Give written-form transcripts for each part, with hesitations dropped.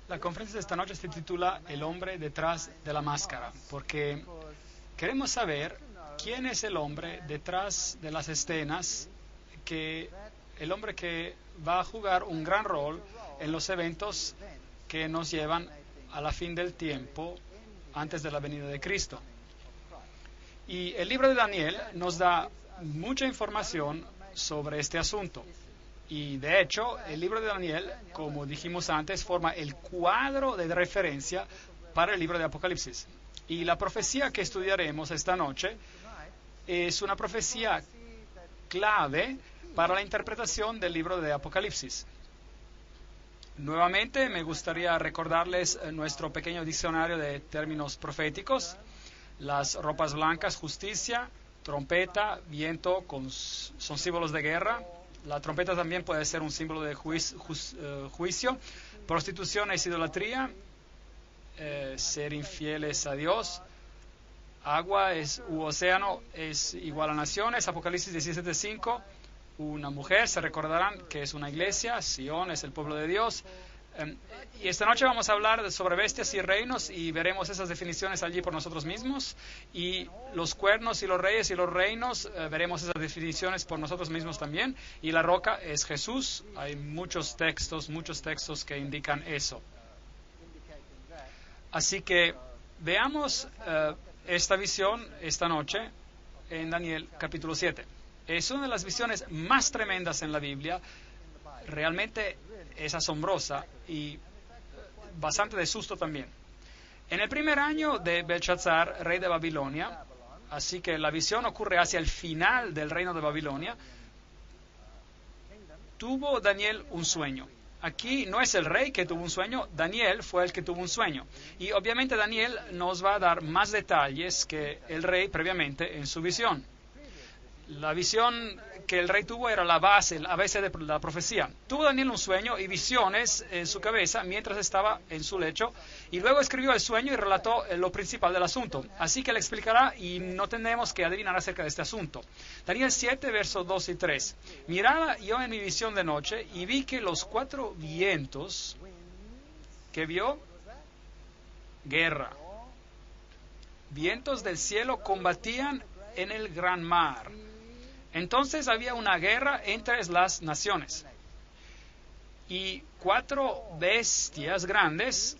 La conferencia de esta noche se titula El hombre detrás de la máscara, porque queremos saber quién es el hombre detrás de las escenas, el hombre que va a jugar un gran rol en los eventos que nos llevan a la fin del tiempo antes de la venida de Cristo. Y el libro de Daniel nos da mucha información sobre este asunto. Y de hecho, el libro de Daniel, como dijimos antes, forma el cuadro de referencia para el libro de Apocalipsis. Y la profecía que estudiaremos esta noche es una profecía clave para la interpretación del libro de Apocalipsis. Nuevamente, me gustaría recordarles nuestro pequeño diccionario de términos proféticos. Las ropas blancas, justicia; trompeta, viento, son símbolos de guerra. La trompeta también puede ser un símbolo de juicio. Prostitución es idolatría. Ser infieles a Dios. Agua u océano es igual a naciones. Apocalipsis 17:5. Una mujer, se recordarán que es una iglesia. Sion es el pueblo de Dios. Y esta noche vamos a hablar sobre bestias y reinos y veremos esas definiciones allí por nosotros mismos. Y los cuernos y los reyes y los reinos, veremos esas definiciones por nosotros mismos también. Y la roca es Jesús. Hay muchos textos que indican eso. Así que veamos esta visión esta noche en Daniel capítulo 7. Es una de las visiones más tremendas en la Biblia. Realmente es asombrosa y bastante de susto también. En el primer año de Belshazzar, rey de Babilonia, así que la visión ocurre hacia el final del reino de Babilonia, tuvo Daniel un sueño. Aquí no es el rey que tuvo un sueño, Daniel fue el que tuvo un sueño. Y obviamente Daniel nos va a dar más detalles que el rey previamente en su visión. La visión que el rey tuvo era la base de la profecía. Tuvo Daniel un sueño y visiones en su cabeza mientras estaba en su lecho, y luego escribió el sueño y relató lo principal del asunto. Así que le explicará y no tenemos que adivinar acerca de este asunto. Daniel 7, versos 2 y 3. Miraba yo en mi visión de noche y vi que los 4 vientos que vio, guerra. Vientos del cielo combatían en el gran mar. Entonces había una guerra entre las naciones. Y 4 bestias grandes,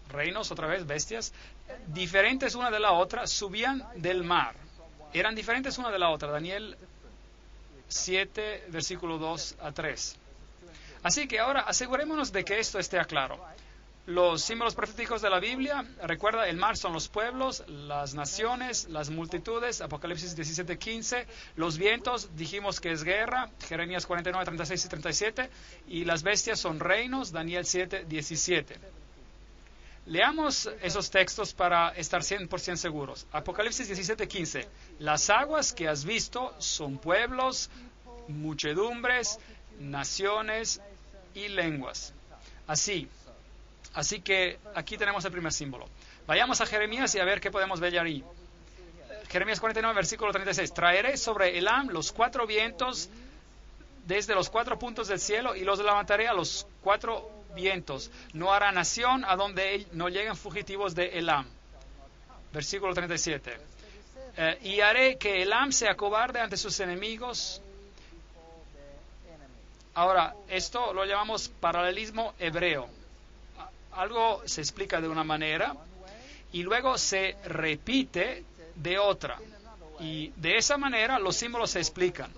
reinos otra vez, bestias, diferentes una de la otra, subían del mar. Eran diferentes una de la otra. Daniel 7, versículo 2 a 3. Así que ahora asegurémonos de que esto esté claro. Los símbolos proféticos de la Biblia, recuerda, el mar son los pueblos, las naciones, las multitudes, Apocalipsis 17:15, los vientos, dijimos que es guerra, Jeremías 49, 36 y 37, y las bestias son reinos, Daniel 7:17. Leamos esos textos para estar 100% seguros. Apocalipsis 17:15. Las aguas que has visto son pueblos, muchedumbres, naciones y lenguas. Así que aquí tenemos el primer símbolo. Vayamos a Jeremías y a ver qué podemos ver ahí. Jeremías 49, versículo 36. Traeré sobre Elam los 4 vientos desde los 4 puntos del cielo y los levantaré a los 4 vientos. No hará nación a donde no lleguen fugitivos de Elam. Versículo 37. Y haré que Elam sea cobarde ante sus enemigos. Ahora, esto lo llamamos paralelismo hebreo. Algo se explica de una manera y luego se repite de otra. Y de esa manera los símbolos se explican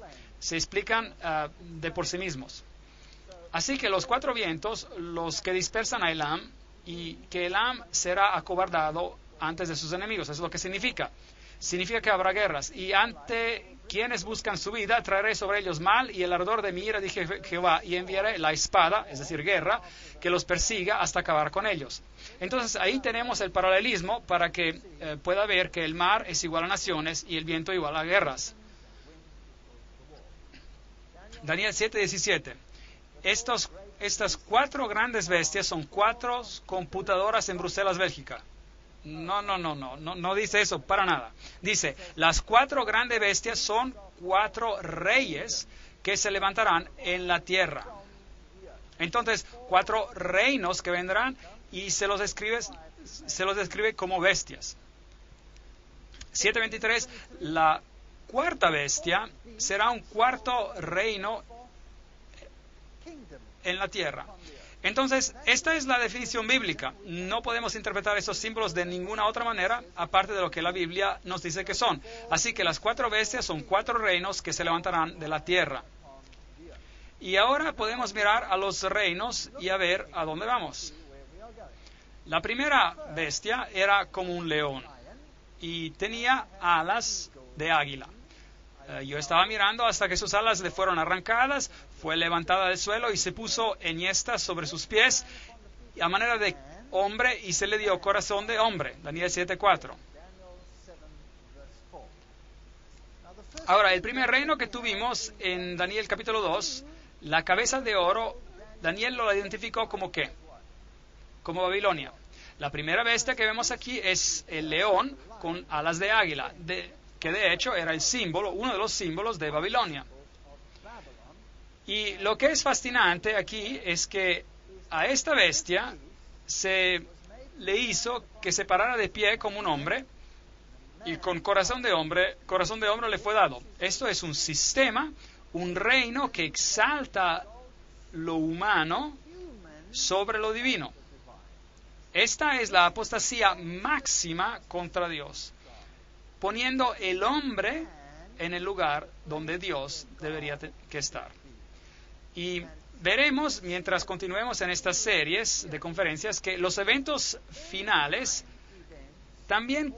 de por sí mismos. Así que los 4 vientos, los que dispersan a Elam, y que Elam será acobardado antes de sus enemigos. Eso es lo que significa. Significa que habrá guerras. Y ante quienes buscan su vida, traeré sobre ellos mal y el ardor de mi ira, dije Jehová, y enviaré la espada, es decir, guerra, que los persiga hasta acabar con ellos. Entonces ahí tenemos el paralelismo para que pueda ver que el mar es igual a naciones y el viento igual a guerras. Daniel 7:17. Estas 4 grandes bestias son 4 computadoras en Bruselas, Bélgica. No dice eso para nada. Dice, las 4 grandes bestias son 4 reyes que se levantarán en la tierra. Entonces, 4 reinos que vendrán y se los describe como bestias. 7:23, la 4ª bestia será un 4º reino en la tierra. Entonces, esta es la definición bíblica. No podemos interpretar esos símbolos de ninguna otra manera, aparte de lo que la Biblia nos dice que son. Así que las 4 bestias son 4 reinos que se levantarán de la tierra. Y ahora podemos mirar a los reinos y a ver a dónde vamos. La primera bestia era como un león y tenía alas de águila. Yo estaba mirando hasta que sus alas le fueron arrancadas, fue levantada del suelo y se puso enhiesta sobre sus pies a manera de hombre y se le dio corazón de hombre. Daniel 7:4. Ahora, el primer reino que tuvimos en Daniel capítulo 2, la cabeza de oro, Daniel lo identificó como ¿qué? Como Babilonia. La primera bestia que vemos aquí es el león con alas de águila, que de hecho era el símbolo, uno de los símbolos de Babilonia. Y lo que es fascinante aquí es que a esta bestia se le hizo que se parara de pie como un hombre y con corazón de hombre le fue dado. Esto es un sistema, un reino que exalta lo humano sobre lo divino. Esta es la apostasía máxima contra Dios, poniendo el hombre en el lugar donde Dios debería que estar. Y veremos, mientras continuemos en estas series de conferencias, que los eventos finales también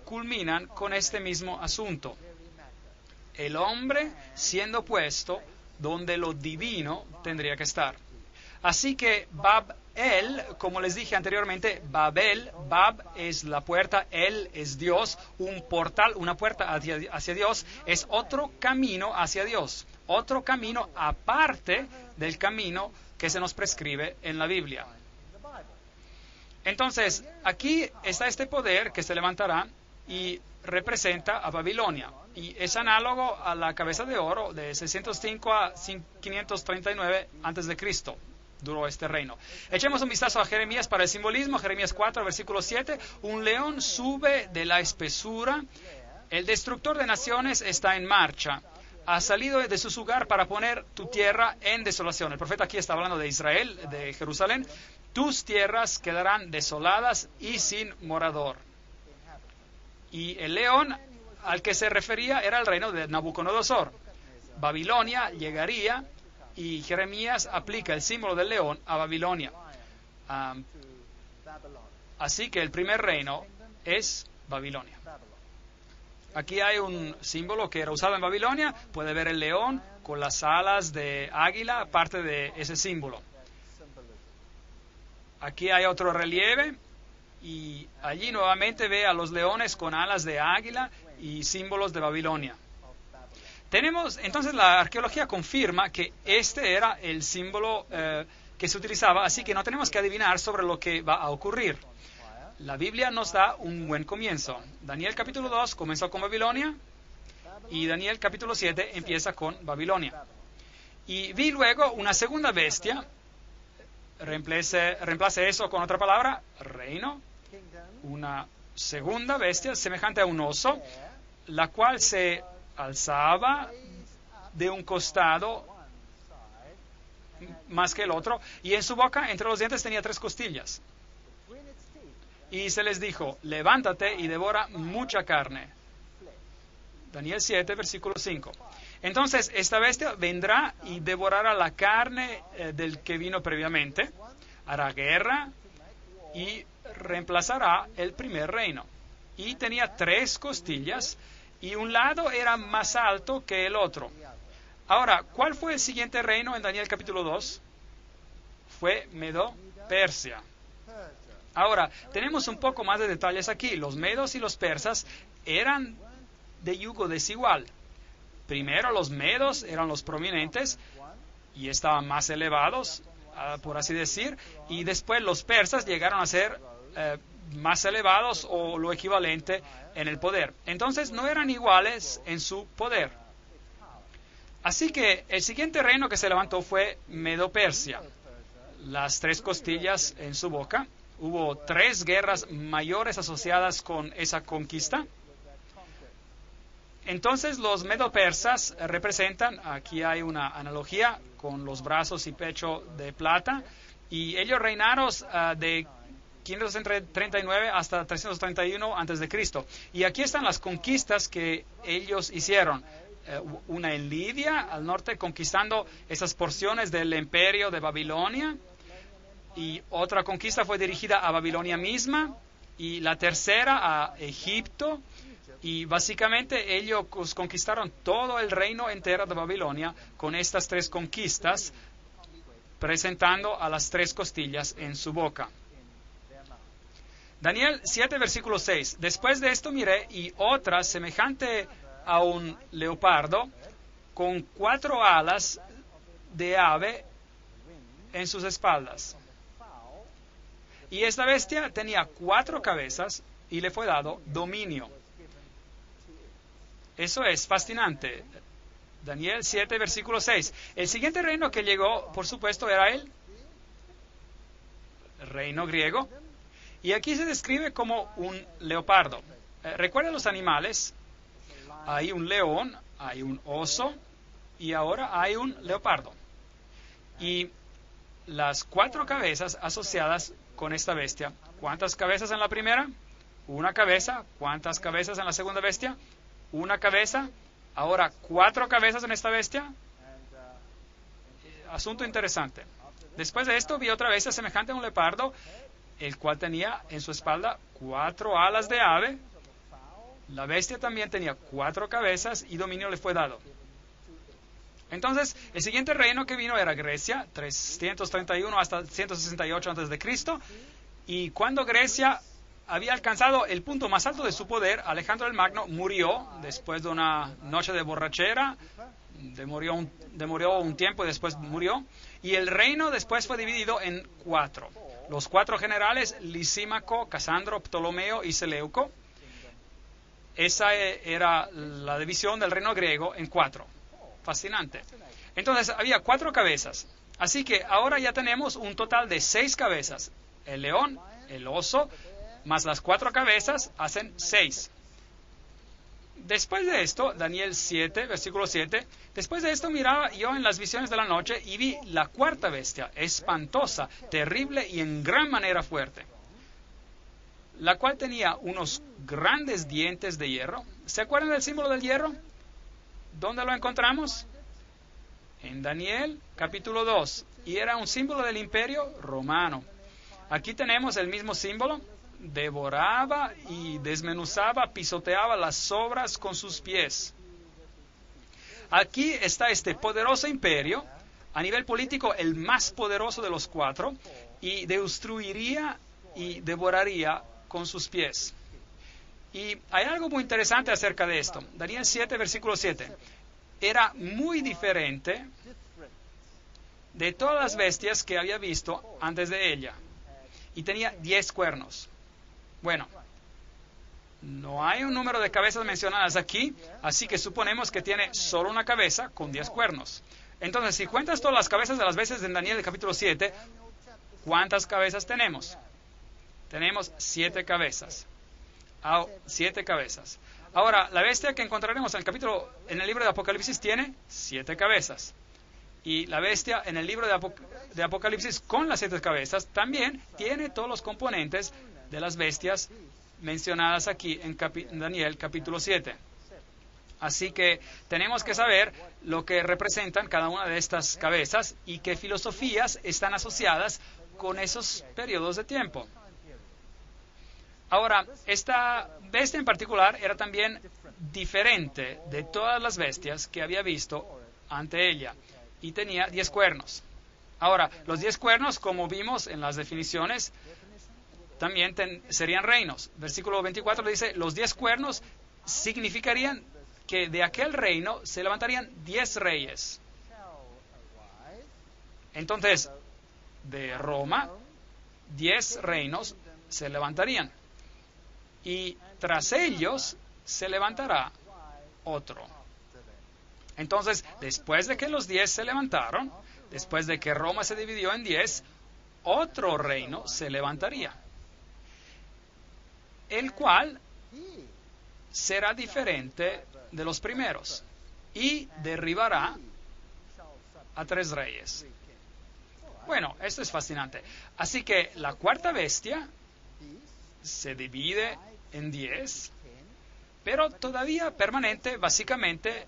culminan con este mismo asunto. El hombre siendo puesto donde lo divino tendría que estar. Así que Bab-el, como les dije anteriormente, Babel, Bab es la puerta, El es Dios, un portal, una puerta hacia Dios, es otro camino hacia Dios, otro camino aparte del camino que se nos prescribe en la Biblia. Entonces, aquí está este poder que se levantará y representa a Babilonia, y es análogo a la cabeza de oro de 605 a 539 a.C., duró este reino. Echemos un vistazo a Jeremías para el simbolismo. Jeremías 4, versículo 7. Un león sube de la espesura. El destructor de naciones está en marcha. Ha salido de su lugar para poner tu tierra en desolación. El profeta aquí está hablando de Israel, de Jerusalén. Tus tierras quedarán desoladas y sin morador. Y el león al que se refería era el reino de Nabucodonosor. Babilonia llegaría, y Jeremías aplica el símbolo del león a Babilonia. Así que el primer reino es Babilonia. Aquí hay un símbolo que era usado en Babilonia. Puede ver el león con las alas de águila, parte de ese símbolo. Aquí hay otro relieve y allí nuevamente ve a los leones con alas de águila y símbolos de Babilonia. Entonces la arqueología confirma que este era el símbolo que se utilizaba, así que no tenemos que adivinar sobre lo que va a ocurrir. La Biblia nos da un buen comienzo. Daniel capítulo 2 comenzó con Babilonia y Daniel capítulo 7 empieza con Babilonia. Y vi luego una segunda bestia, reemplace eso con otra palabra, reino, una segunda bestia semejante a un oso, la cual se alzaba de un costado más que el otro, y en su boca, entre los dientes, tenía 3 costillas. Y se les dijo, levántate y devora mucha carne. Daniel 7, versículo 5. Entonces, esta bestia vendrá y devorará la carne del que vino previamente, hará guerra y reemplazará el primer reino. Y tenía 3 costillas, y un lado era más alto que el otro. Ahora, ¿cuál fue el siguiente reino en Daniel capítulo 2? Fue Medo-Persia. Ahora, tenemos un poco más de detalles aquí. Los medos y los persas eran de yugo desigual. Primero los medos eran los prominentes y estaban más elevados, por así decir, y después los persas llegaron a ser más elevados o lo equivalente en el poder. Entonces no eran iguales en su poder. Así que el siguiente reino que se levantó fue Medo-Persia. Las 3 costillas en su boca. Hubo 3 guerras mayores asociadas con esa conquista. Entonces los medo-persas representan, aquí hay una analogía con los brazos y pecho de plata, y ellos reinaron de 539 hasta 331 a.C. Y aquí están las conquistas que ellos hicieron. Una en Lidia, al norte, conquistando esas porciones del imperio de Babilonia, y otra conquista fue dirigida a Babilonia misma, y la tercera a Egipto, y básicamente ellos conquistaron todo el reino entero de Babilonia con estas 3 conquistas, presentando a las 3 costillas en su boca. Daniel 7, versículo 6. Después de esto miré, y otra semejante a un leopardo, con 4 alas de ave en sus espaldas. Y esta bestia tenía 4 cabezas y le fue dado dominio. Eso es fascinante. Daniel 7, versículo 6. El siguiente reino que llegó, por supuesto, era el reino griego. Y aquí se describe como un leopardo. ¿Recuerdan los animales? Hay un león, hay un oso y ahora hay un leopardo. Y las 4 cabezas asociadas con esta bestia. ¿Cuántas cabezas en la primera? Una cabeza. ¿Cuántas cabezas en la segunda bestia? Una cabeza. Ahora 4 cabezas en esta bestia. Asunto interesante. Después de esto vi otra bestia semejante a un leopardo, el cual tenía en su espalda 4 alas de ave. La bestia también tenía 4 cabezas y dominio le fue dado. Entonces, el siguiente reino que vino era Grecia, 331 hasta 168 a.C. Y cuando Grecia había alcanzado el punto más alto de su poder, Alejandro el Magno murió después de una noche de borrachera, demoró un tiempo y después murió. Y el reino después fue dividido en 4. Los 4 generales, Lisímaco, Casandro, Ptolomeo y Seleuco. Esa era la división del reino griego en 4. Fascinante. Entonces había 4 cabezas. Así que ahora ya tenemos un total de 6 cabezas. El león, el oso, más las 4 cabezas hacen 6. Después de esto, Daniel 7, versículo 7, después de esto miraba yo en las visiones de la noche y vi la 4ª bestia, espantosa, terrible y en gran manera fuerte, la cual tenía unos grandes dientes de hierro. ¿Se acuerdan del símbolo del hierro? ¿Dónde lo encontramos? En Daniel capítulo 2, y era un símbolo del imperio romano. Aquí tenemos el mismo símbolo. Devoraba y desmenuzaba, pisoteaba las sobras con sus pies. Aquí está este poderoso imperio, a nivel político el más poderoso de los 4, y destruiría y devoraría con sus pies. Y hay algo muy interesante acerca de esto. Daniel 7, versículo 7. Era muy diferente de todas las bestias que había visto antes de ella. Y tenía 10 cuernos. Bueno, no hay un número de cabezas mencionadas aquí, así que suponemos que tiene solo una cabeza con 10 cuernos. Entonces, si cuentas todas las cabezas de las bestias en Daniel capítulo 7, ¿cuántas cabezas tenemos? Tenemos 7 cabezas. 7 cabezas. Ahora, la bestia que encontraremos en el libro de Apocalipsis tiene 7 cabezas. Y la bestia en el libro de Apocalipsis con las 7 cabezas también tiene todos los componentes de las bestias mencionadas aquí en Daniel capítulo 7. Así que tenemos que saber lo que representan cada una de estas cabezas y qué filosofías están asociadas con esos periodos de tiempo. Ahora, esta bestia en particular era también diferente de todas las bestias que había visto ante ella y tenía 10 cuernos. Ahora, los 10 cuernos, como vimos en las definiciones, también serían reinos. Versículo 24 dice, los 10 cuernos significarían que de aquel reino se levantarían 10 reyes. Entonces, de Roma, 10 reinos se levantarían. Y tras ellos se levantará otro. Entonces, después de que los 10 se levantaron, después de que Roma se dividió en 10, otro reino se levantaría, el cual será diferente de los primeros y derribará a 3 reyes. Bueno, esto es fascinante. Así que la cuarta bestia se divide en 10, pero todavía permanece básicamente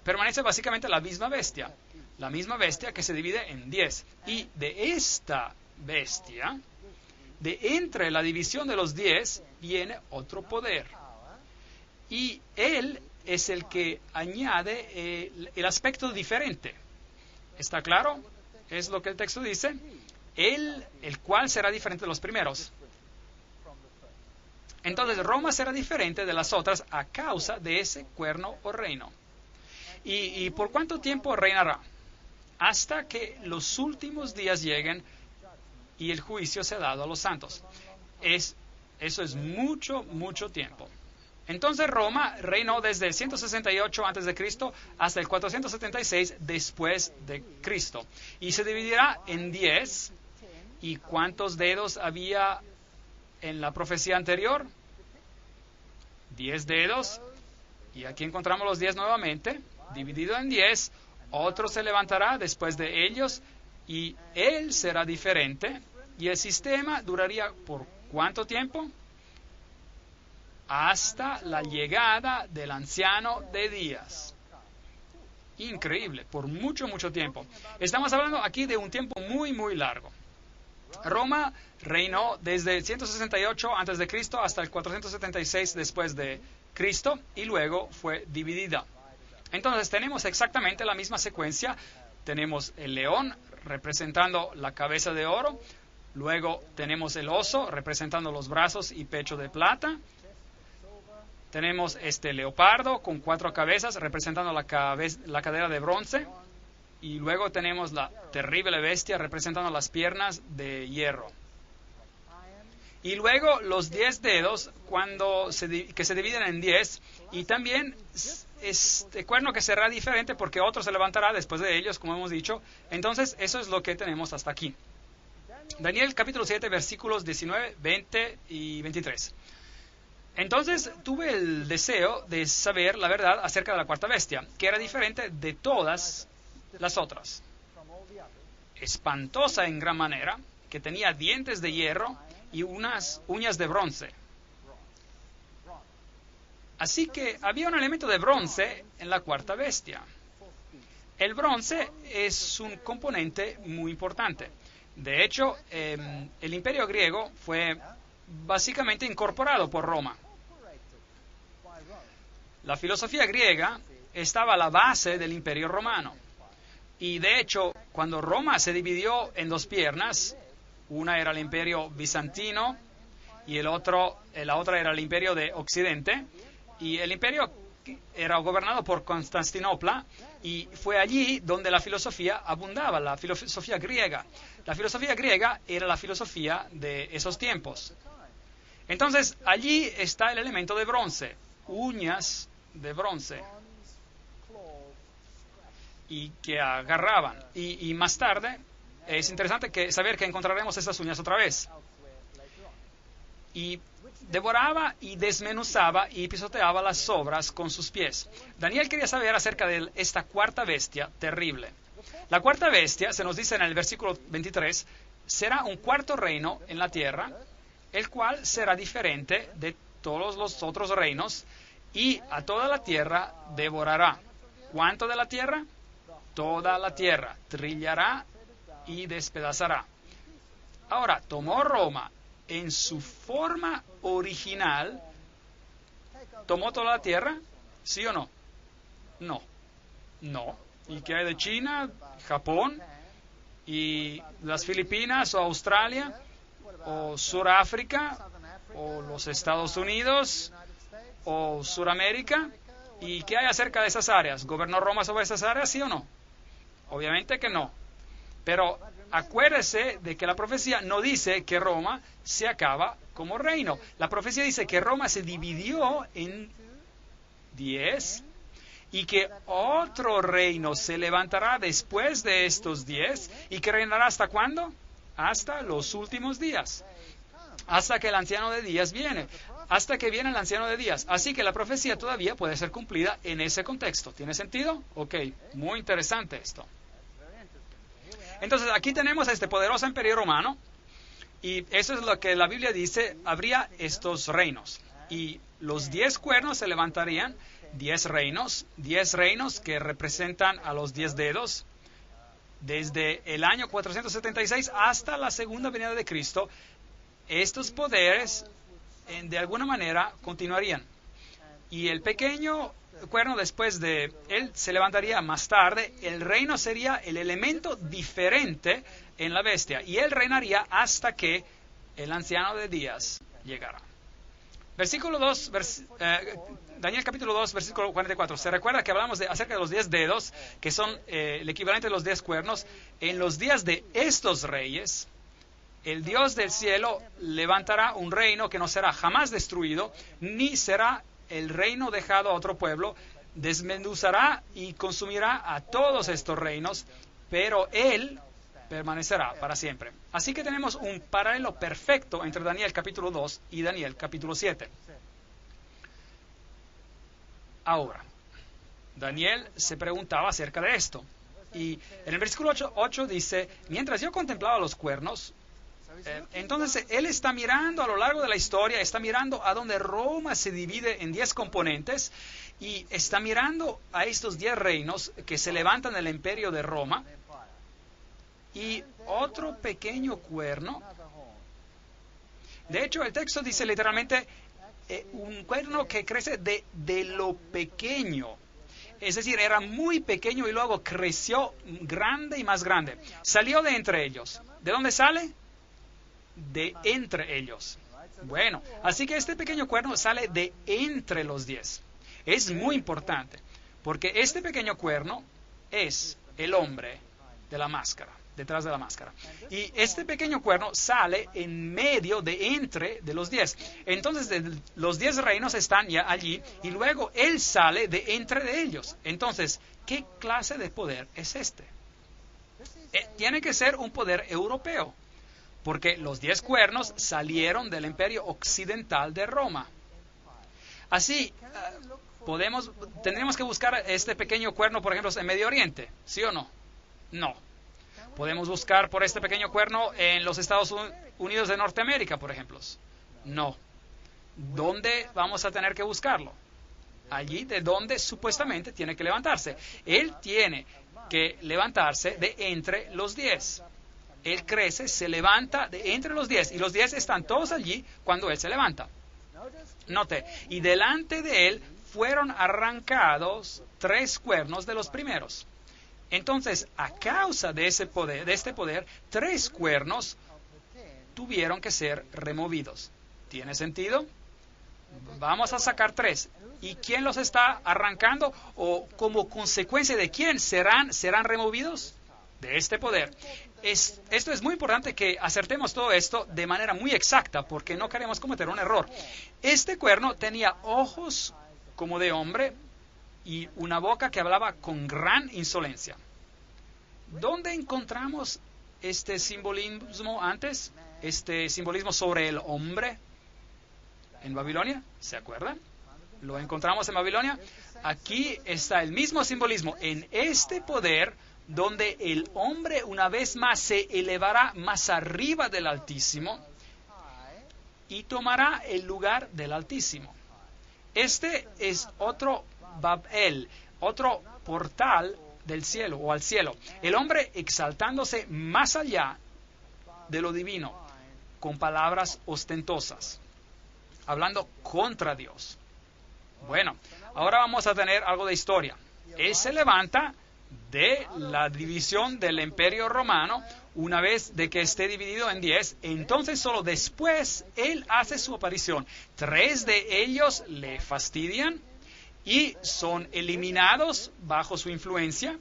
la misma bestia que se divide en 10. Y de esta bestia, de entre la división de los 10, viene otro poder. Y él es el que añade el aspecto diferente. ¿Está claro? Es lo que el texto dice. Él, el cual será diferente de los primeros. Entonces Roma será diferente de las otras a causa de ese cuerno o reino. ¿Y por cuánto tiempo reinará? Hasta que los últimos días lleguen y el juicio sea dado a los santos. Eso es mucho, mucho tiempo. Entonces Roma reinó desde el 168 a.C. hasta el 476 después de Cristo. Y se dividirá en 10. ¿Y cuántos dedos había en la profecía anterior? 10 dedos. Y aquí encontramos los 10 nuevamente. Dividido en 10. Otro se levantará después de ellos. Y él será diferente. Y el sistema duraría ¿por cuánto tiempo? Hasta la llegada del anciano de días. Increíble, por mucho, mucho tiempo. Estamos hablando aquí de un tiempo muy, muy largo. Roma reinó desde el 168 a.C. hasta el 476 después de Cristo y luego fue dividida. Entonces tenemos exactamente la misma secuencia. Tenemos el león representando la cabeza de oro. Luego tenemos el oso representando los brazos y pecho de plata. Tenemos este leopardo con 4 cabezas representando la cadera de bronce. Y luego tenemos la terrible bestia representando las piernas de hierro. Y luego los 10 dedos que se dividen en 10. Y también este cuerno que será diferente porque otro se levantará después de ellos, como hemos dicho. Entonces eso es lo que tenemos hasta aquí. Daniel capítulo 7 versículos 19, 20 y 23. Entonces tuve el deseo de saber la verdad acerca de la cuarta bestia, que era diferente de todas las otras. Espantosa en gran manera, que tenía dientes de hierro y unas uñas de bronce. Así que había un elemento de bronce en la cuarta bestia. El bronce es un componente muy importante. De hecho, el imperio griego fue básicamente incorporado por Roma. La filosofía griega estaba a la base del imperio romano. Y de hecho, cuando Roma se dividió en 2 piernas, una era el imperio bizantino y la otra era el imperio de Occidente, y el imperio era gobernado por Constantinopla, y fue allí donde la filosofía abundaba, la filosofía griega. La filosofía griega era la filosofía de esos tiempos. Entonces, allí está el elemento de bronce, uñas de bronce, y que agarraban. Y más tarde, es interesante saber que encontraremos estas uñas otra vez. Y devoraba y desmenuzaba y pisoteaba las sobras con sus pies. Daniel quería saber acerca de esta cuarta bestia terrible. La cuarta bestia, se nos dice en el versículo 23, será un cuarto reino en la tierra, el cual será diferente de todos los otros reinos, y a toda la tierra devorará. ¿Cuánto de la tierra? Toda la tierra. Trillará y despedazará. Ahora, tomó Roma en su forma original. ¿Tomó toda la tierra? ¿Sí o no? No. No. ¿Y qué hay de China, Japón y las Filipinas o Australia o Suráfrica o los Estados Unidos o Suramérica? ¿Y qué hay acerca de esas áreas? ¿Gobernó Roma sobre esas áreas, sí o no? Obviamente que no. Pero acuérdese de que la profecía no dice que Roma se acaba como reino. La profecía dice que Roma se dividió en 10 y que otro reino se levantará después de estos 10 y que reinará ¿hasta cuándo? Hasta los últimos días. Hasta que el anciano de días viene. Hasta que viene el anciano de días. Así que la profecía todavía puede ser cumplida en ese contexto. ¿Tiene sentido? Ok, muy interesante esto. Entonces aquí tenemos a este poderoso imperio romano, y eso es lo que la Biblia dice, habría estos reinos. Y los 10 cuernos se levantarían, 10 reinos que representan a los 10 dedos. Desde el año 476 hasta la segunda venida de Cristo, estos poderes de alguna manera continuarían. Y el pequeño cuerno, después de él, se levantaría más tarde. El reino sería el elemento diferente en la bestia, y él reinaría hasta que el anciano de días llegara. Versículo 2, Daniel capítulo 2, versículo 44. Se recuerda que hablamos acerca de los 10 dedos, que son el equivalente de los 10 cuernos. En los días de estos reyes, el Dios del cielo levantará un reino que no será jamás destruido, ni será el reino dejado a otro pueblo. Desmenuzará y consumirá a todos estos reinos, pero él permanecerá para siempre. Así que tenemos un paralelo perfecto entre Daniel capítulo 2 y Daniel capítulo 7. Ahora, Daniel se preguntaba acerca de esto. Y en el versículo 8 dice, mientras yo contemplaba los cuernos, entonces él está mirando a lo largo de la historia, está mirando a donde Roma se divide en 10 componentes, y está mirando a estos 10 reinos que se levantan del imperio de Roma, y otro pequeño cuerno. De hecho, el texto dice literalmente un cuerno que crece de lo pequeño. Es decir, era muy pequeño y luego creció grande y más grande. Salió de entre ellos. ¿De dónde sale? De entre ellos. Bueno, así que este pequeño cuerno sale de entre los 10. Es muy importante, porque este pequeño cuerno es el hombre de la máscara, detrás de la máscara. Y este pequeño cuerno sale en medio de entre de los 10. Entonces los 10 reinos están ya allí, y luego él sale de entre de ellos. Entonces, ¿qué clase de poder es este? Tiene que ser un poder europeo, porque los 10 cuernos salieron del imperio occidental de Roma. Así, tendríamos que buscar este pequeño cuerno, por ejemplo, en Medio Oriente, ¿sí o no? No. ¿Podemos buscar por este pequeño cuerno en los Estados Unidos de Norteamérica, por ejemplo? No. ¿Dónde vamos a tener que buscarlo? Allí de donde supuestamente tiene que levantarse. Él tiene que levantarse de entre los 10. Él crece, se levanta de entre los 10, y los 10 están todos allí cuando él se levanta. Note, y delante de él fueron arrancados 3 cuernos de los primeros. Entonces, a causa de este poder, 3 cuernos tuvieron que ser removidos. ¿Tiene sentido? Vamos a sacar 3. ¿Y quién los está arrancando? ¿O como consecuencia de quién serán removidos? De este poder. Esto es muy importante que acertemos todo esto de manera muy exacta, porque no queremos cometer un error. Este cuerno tenía ojos como de hombre y una boca que hablaba con gran insolencia. ¿Dónde encontramos este simbolismo antes? Este simbolismo sobre el hombre. En Babilonia, ¿se acuerdan? Lo encontramos en Babilonia. Aquí está el mismo simbolismo en este poder donde el hombre una vez más se elevará más arriba del Altísimo y tomará el lugar del Altísimo. Este es otro Babel, otro portal del cielo o al cielo. El hombre exaltándose más allá de lo divino con palabras ostentosas, hablando contra Dios. Bueno, ahora vamos a tener algo de historia. Él se levanta de la división del Imperio Romano una vez de que esté dividido en 10, entonces solo después él hace su aparición. 3 de ellos le fastidian y son eliminados bajo su influencia,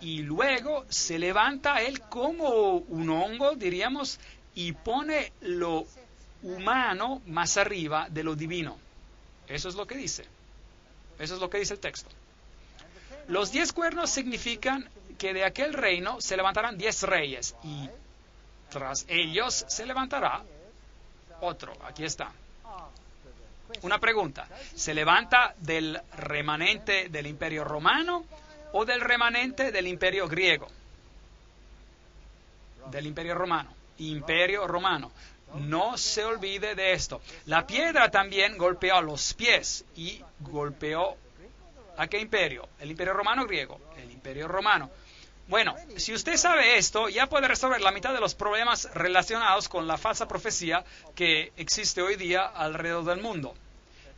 y luego se levanta él como un hongo, diríamos, y pone lo humano más arriba de lo divino. Eso es lo que dice. Eso es lo que dice el texto. Los 10 cuernos significan que de aquel reino se levantarán 10 reyes y tras ellos se levantará otro. Aquí está. Una pregunta. ¿Se levanta del remanente del Imperio Romano o del remanente del Imperio Griego? Del Imperio Romano. Imperio Romano. No se olvide de esto. La piedra también golpeó los pies y golpeó ¿a qué imperio? ¿El Imperio Romano o griego? El Imperio Romano. Bueno, si usted sabe esto, ya puede resolver la mitad de los problemas relacionados con la falsa profecía que existe hoy día alrededor del mundo.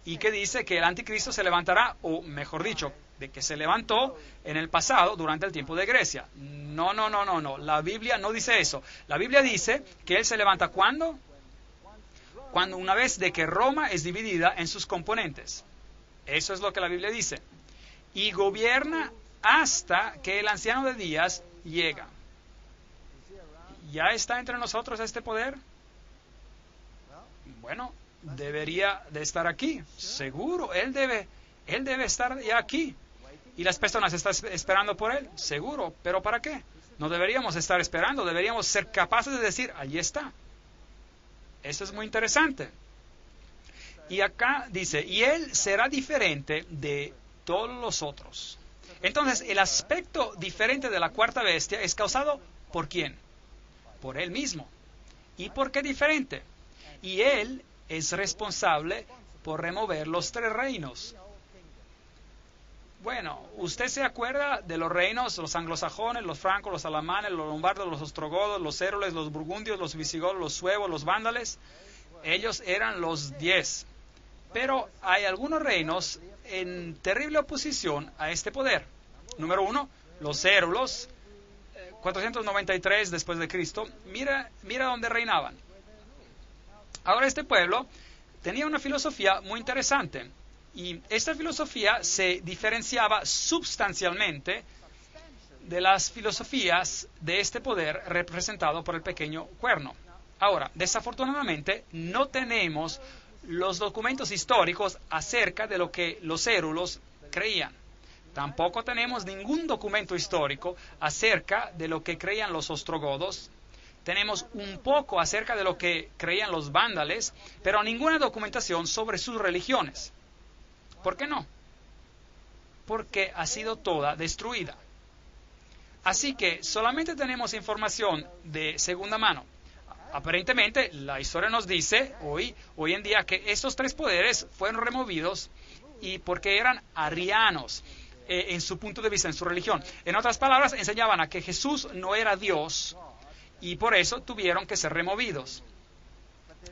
Y que dice que el anticristo se levantará, o mejor dicho, de que se levantó en el pasado durante el tiempo de Grecia. No. La Biblia no dice eso. La Biblia dice que él se levanta ¿cuándo? Cuando una vez de que Roma es dividida en sus componentes. Eso es lo que la Biblia dice. Y gobierna hasta que el anciano de días llega. ¿Ya está entre nosotros este poder? Bueno, debería de estar aquí, seguro. Él debe estar ya aquí. Y las personas están esperando por él, seguro. ¿Pero para qué? No deberíamos estar esperando, deberíamos ser capaces de decir, allí está. Eso es muy interesante. Y acá dice, y él será diferente de todos los otros. Entonces, el aspecto diferente de la cuarta bestia es causado ¿por quién? Por él mismo. ¿Y por qué diferente? Y él es responsable por remover los 3 reinos. Bueno, ¿usted se acuerda de los reinos, los anglosajones, los francos, los alamanes, los lombardos, los ostrogodos, los éroles, los burgundios, los visigodos, los suevos, los vándales? Ellos eran los 10. Pero hay algunos reinos en terrible oposición a este poder. Número 1, los érulos, 493 después de Cristo. Mira dónde reinaban. Ahora este pueblo tenía una filosofía muy interesante. Y esta filosofía se diferenciaba sustancialmente de las filosofías de este poder representado por el pequeño cuerno. Ahora, desafortunadamente, no tenemos los documentos históricos acerca de lo que los érulos creían. Tampoco tenemos ningún documento histórico acerca de lo que creían los ostrogodos. Tenemos un poco acerca de lo que creían los vándales, pero ninguna documentación sobre sus religiones. ¿Por qué no? Porque ha sido toda destruida. Así que solamente tenemos información de segunda mano. Aparentemente, la historia nos dice hoy en día que estos 3 poderes fueron removidos y porque eran arianos en su punto de vista, en su religión. En otras palabras, enseñaban a que Jesús no era Dios y por eso tuvieron que ser removidos.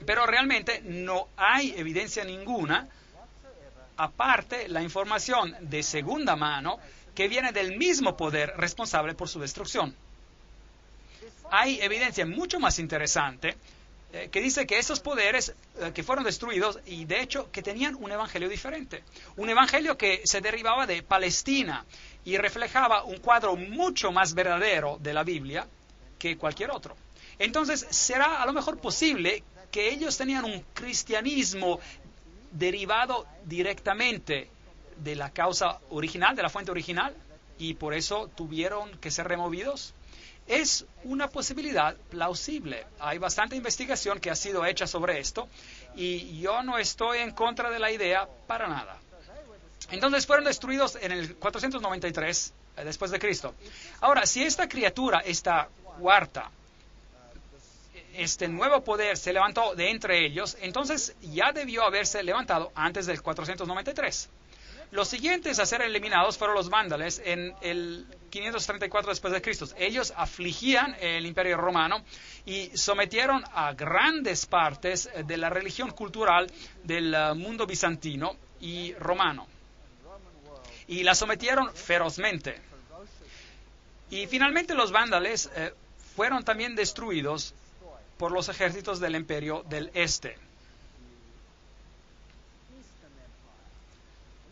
Pero realmente no hay evidencia ninguna, aparte la información de segunda mano que viene del mismo poder responsable por su destrucción. Hay evidencia mucho más interesante que dice que esos poderes que fueron destruidos y de hecho que tenían un evangelio diferente, un evangelio que se derivaba de Palestina y reflejaba un cuadro mucho más verdadero de la Biblia que cualquier otro. Entonces será a lo mejor posible que ellos tenían un cristianismo derivado directamente de la causa original, de la fuente original, y por eso tuvieron que ser removidos. Es una posibilidad plausible. Hay bastante investigación que ha sido hecha sobre esto y yo no estoy en contra de la idea para nada. Entonces fueron destruidos en el 493 después de Cristo. Ahora, si esta criatura, esta cuarta, este nuevo poder se levantó de entre ellos, entonces ya debió haberse levantado antes del 493. Los siguientes a ser eliminados fueron los vándalos en el 534 después de Cristo. Ellos afligían el Imperio Romano y sometieron a grandes partes de la religión cultural del mundo bizantino y romano. Y la sometieron ferozmente. Y finalmente los vándalos fueron también destruidos por los ejércitos del Imperio del Este.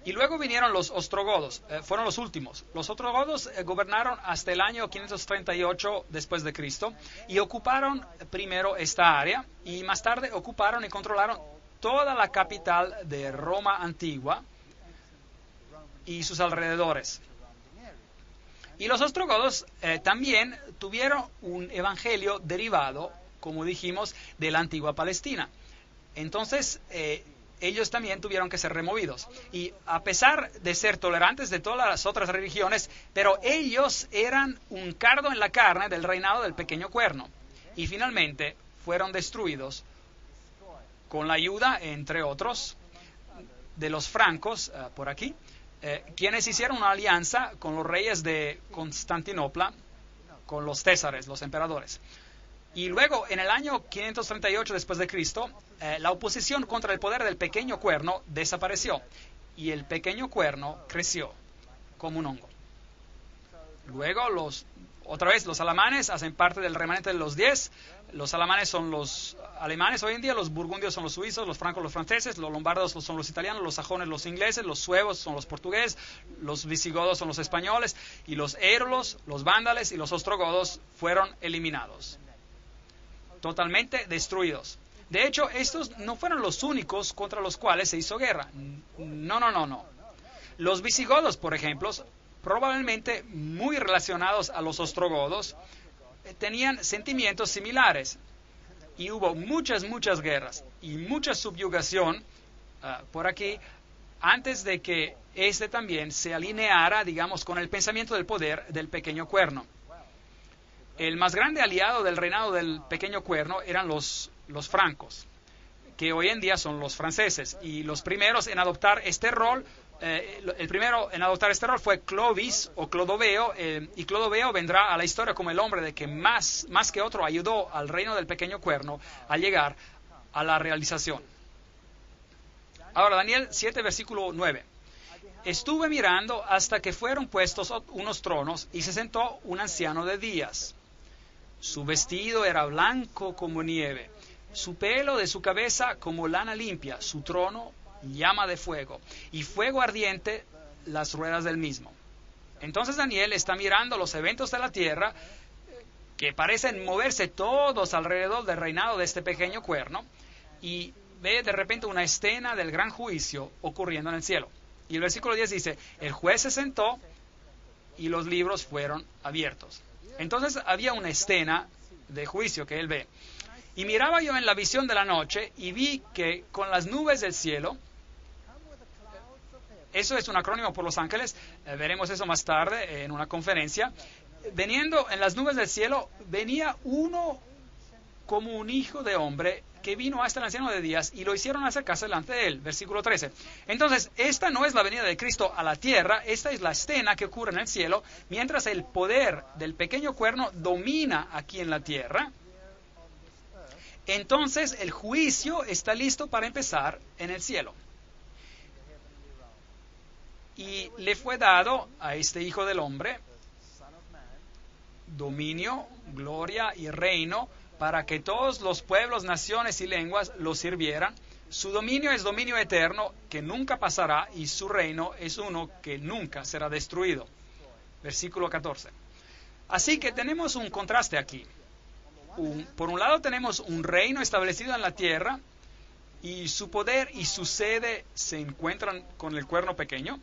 Y luego vinieron los ostrogodos, fueron los últimos. Los ostrogodos gobernaron hasta el año 538 después de Cristo y ocuparon primero esta área y más tarde ocuparon y controlaron toda la capital de Roma antigua y sus alrededores. Y los ostrogodos también tuvieron un evangelio derivado, como dijimos, de la antigua Palestina. Entonces, ellos también tuvieron que ser removidos. Y a pesar de ser tolerantes de todas las otras religiones, pero ellos eran un cardo en la carne del reinado del pequeño cuerno. Y finalmente fueron destruidos con la ayuda, entre otros, de los francos, por aquí, quienes hicieron una alianza con los reyes de Constantinopla, con los césares, los emperadores. Y luego, en el año 538 después de Cristo, la oposición contra el poder del pequeño cuerno desapareció y el pequeño cuerno creció como un hongo. Luego, otra vez, los alamanes hacen parte del remanente de los 10. Los alamanes son los alemanes hoy en día, los burgundios son los suizos, los francos los franceses, los lombardos son los italianos, los sajones los ingleses, los suevos son los portugueses, los visigodos son los españoles, y los érulos, los vándalos y los ostrogodos fueron eliminados, totalmente destruidos. De hecho, estos no fueron los únicos contra los cuales se hizo guerra. No. Los visigodos, por ejemplo, probablemente muy relacionados a los ostrogodos, tenían sentimientos similares. Y hubo muchas guerras y mucha subyugación por aquí antes de que este también se alineara, digamos, con el pensamiento del poder del pequeño cuerno. El más grande aliado del reinado del pequeño cuerno eran los francos, que hoy en día son los franceses. Y los primeros en adoptar este rol, el primero en adoptar este rol fue Clovis o Clodoveo, y Clodoveo vendrá a la historia como el hombre de que más que otro ayudó al reino del pequeño cuerno a llegar a la realización. Ahora, Daniel 7, versículo 9. Estuve mirando hasta que fueron puestos unos tronos y se sentó un anciano de días. Su vestido era blanco como nieve, su pelo de su cabeza como lana limpia, su trono llama de fuego, y fuego ardiente las ruedas del mismo. Entonces Daniel está mirando los eventos de la tierra, que parecen moverse todos alrededor del reinado de este pequeño cuerno, y ve de repente una escena del gran juicio ocurriendo en el cielo. Y el versículo 10 dice, el juez se sentó y los libros fueron abiertos. Entonces había una escena de juicio que él ve. Y miraba yo en la visión de la noche y vi que con las nubes del cielo, eso es un acrónimo por los ángeles, veremos eso más tarde en una conferencia, veniendo en las nubes del cielo, venía uno como un hijo de hombre que vino hasta el anciano de días y lo hicieron acercarse delante de él. Versículo 13. Entonces, esta no es la venida de Cristo a la tierra, esta es la escena que ocurre en el cielo, mientras el poder del pequeño cuerno domina aquí en la tierra. Entonces, el juicio está listo para empezar en el cielo. Y le fue dado a este hijo del hombre dominio, gloria y reino para que todos los pueblos, naciones y lenguas lo sirvieran. Su dominio es dominio eterno que nunca pasará y su reino es uno que nunca será destruido. Versículo 14. Así que tenemos un contraste aquí. Por un lado tenemos un reino establecido en la tierra y su poder y su sede se encuentran con el cuerno pequeño.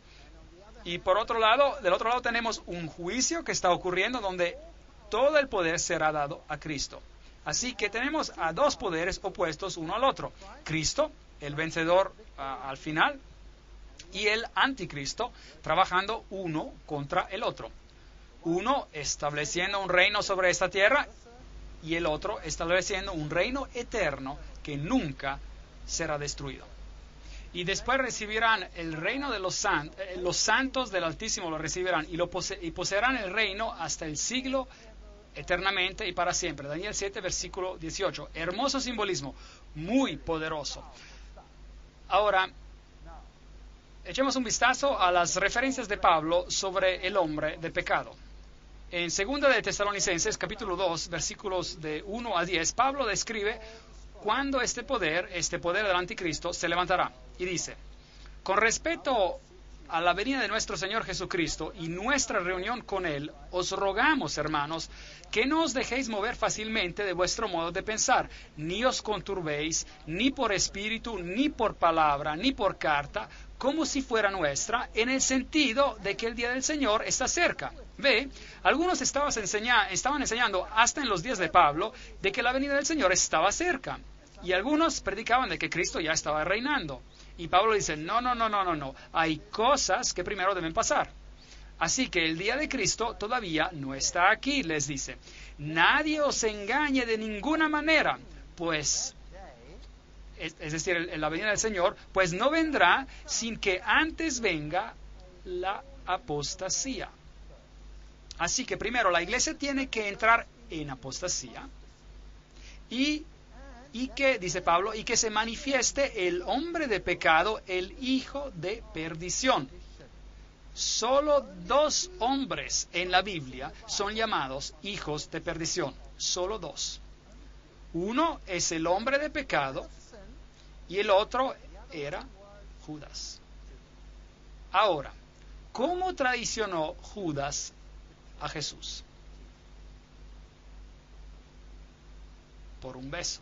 Y por otro lado, del otro lado tenemos un juicio que está ocurriendo donde todo el poder será dado a Cristo. Así que tenemos a dos poderes opuestos uno al otro. Cristo, el vencedor al final, y el anticristo, trabajando uno contra el otro. Uno estableciendo un reino sobre esta tierra y el otro estableciendo un reino eterno que nunca será destruido. Y después recibirán el reino de los santos del Altísimo lo recibirán y poseerán el reino hasta el siglo eternamente y para siempre. Daniel 7, versículo 18. Hermoso simbolismo, muy poderoso. Ahora, echemos un vistazo a las referencias de Pablo sobre el hombre de pecado. En 2 de Tesalonicenses, capítulo 2, versículos de 1 a 10, Pablo describe cuándo este poder del anticristo, se levantará. Y dice, con respecto a la venida de nuestro Señor Jesucristo y nuestra reunión con Él, os rogamos, hermanos, que no os dejéis mover fácilmente de vuestro modo de pensar, ni os conturbéis, ni por espíritu, ni por palabra, ni por carta, como si fuera nuestra, en el sentido de que el día del Señor está cerca. Ve, algunos estaban enseñando hasta en los días de Pablo de que la venida del Señor estaba cerca. Y algunos predicaban de que Cristo ya estaba reinando. Y Pablo dice, no. Hay cosas que primero deben pasar. Así que el día de Cristo todavía no está aquí, les dice. Nadie os engañe de ninguna manera, pues, es decir, la venida del Señor, pues no vendrá sin que antes venga la apostasía. Así que primero la iglesia tiene que entrar en apostasía y que, dice Pablo, y que se manifieste el hombre de pecado, el hijo de perdición. Solo 2 hombres en la Biblia son llamados hijos de perdición. Solo 2. Uno es el hombre de pecado y el otro era Judas. Ahora, ¿cómo traicionó Judas a Jesús? Por un beso.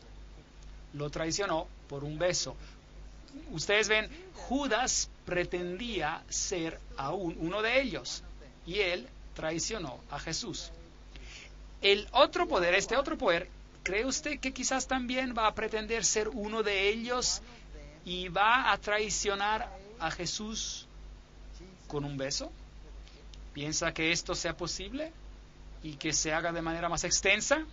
Lo traicionó por un beso. Ustedes ven, Judas pretendía ser aún uno de ellos y él traicionó a Jesús. El otro poder, ¿cree usted que quizás también va a pretender ser uno de ellos y va a traicionar a Jesús con un beso? ¿Piensa que esto sea posible y que se haga de manera más extensa?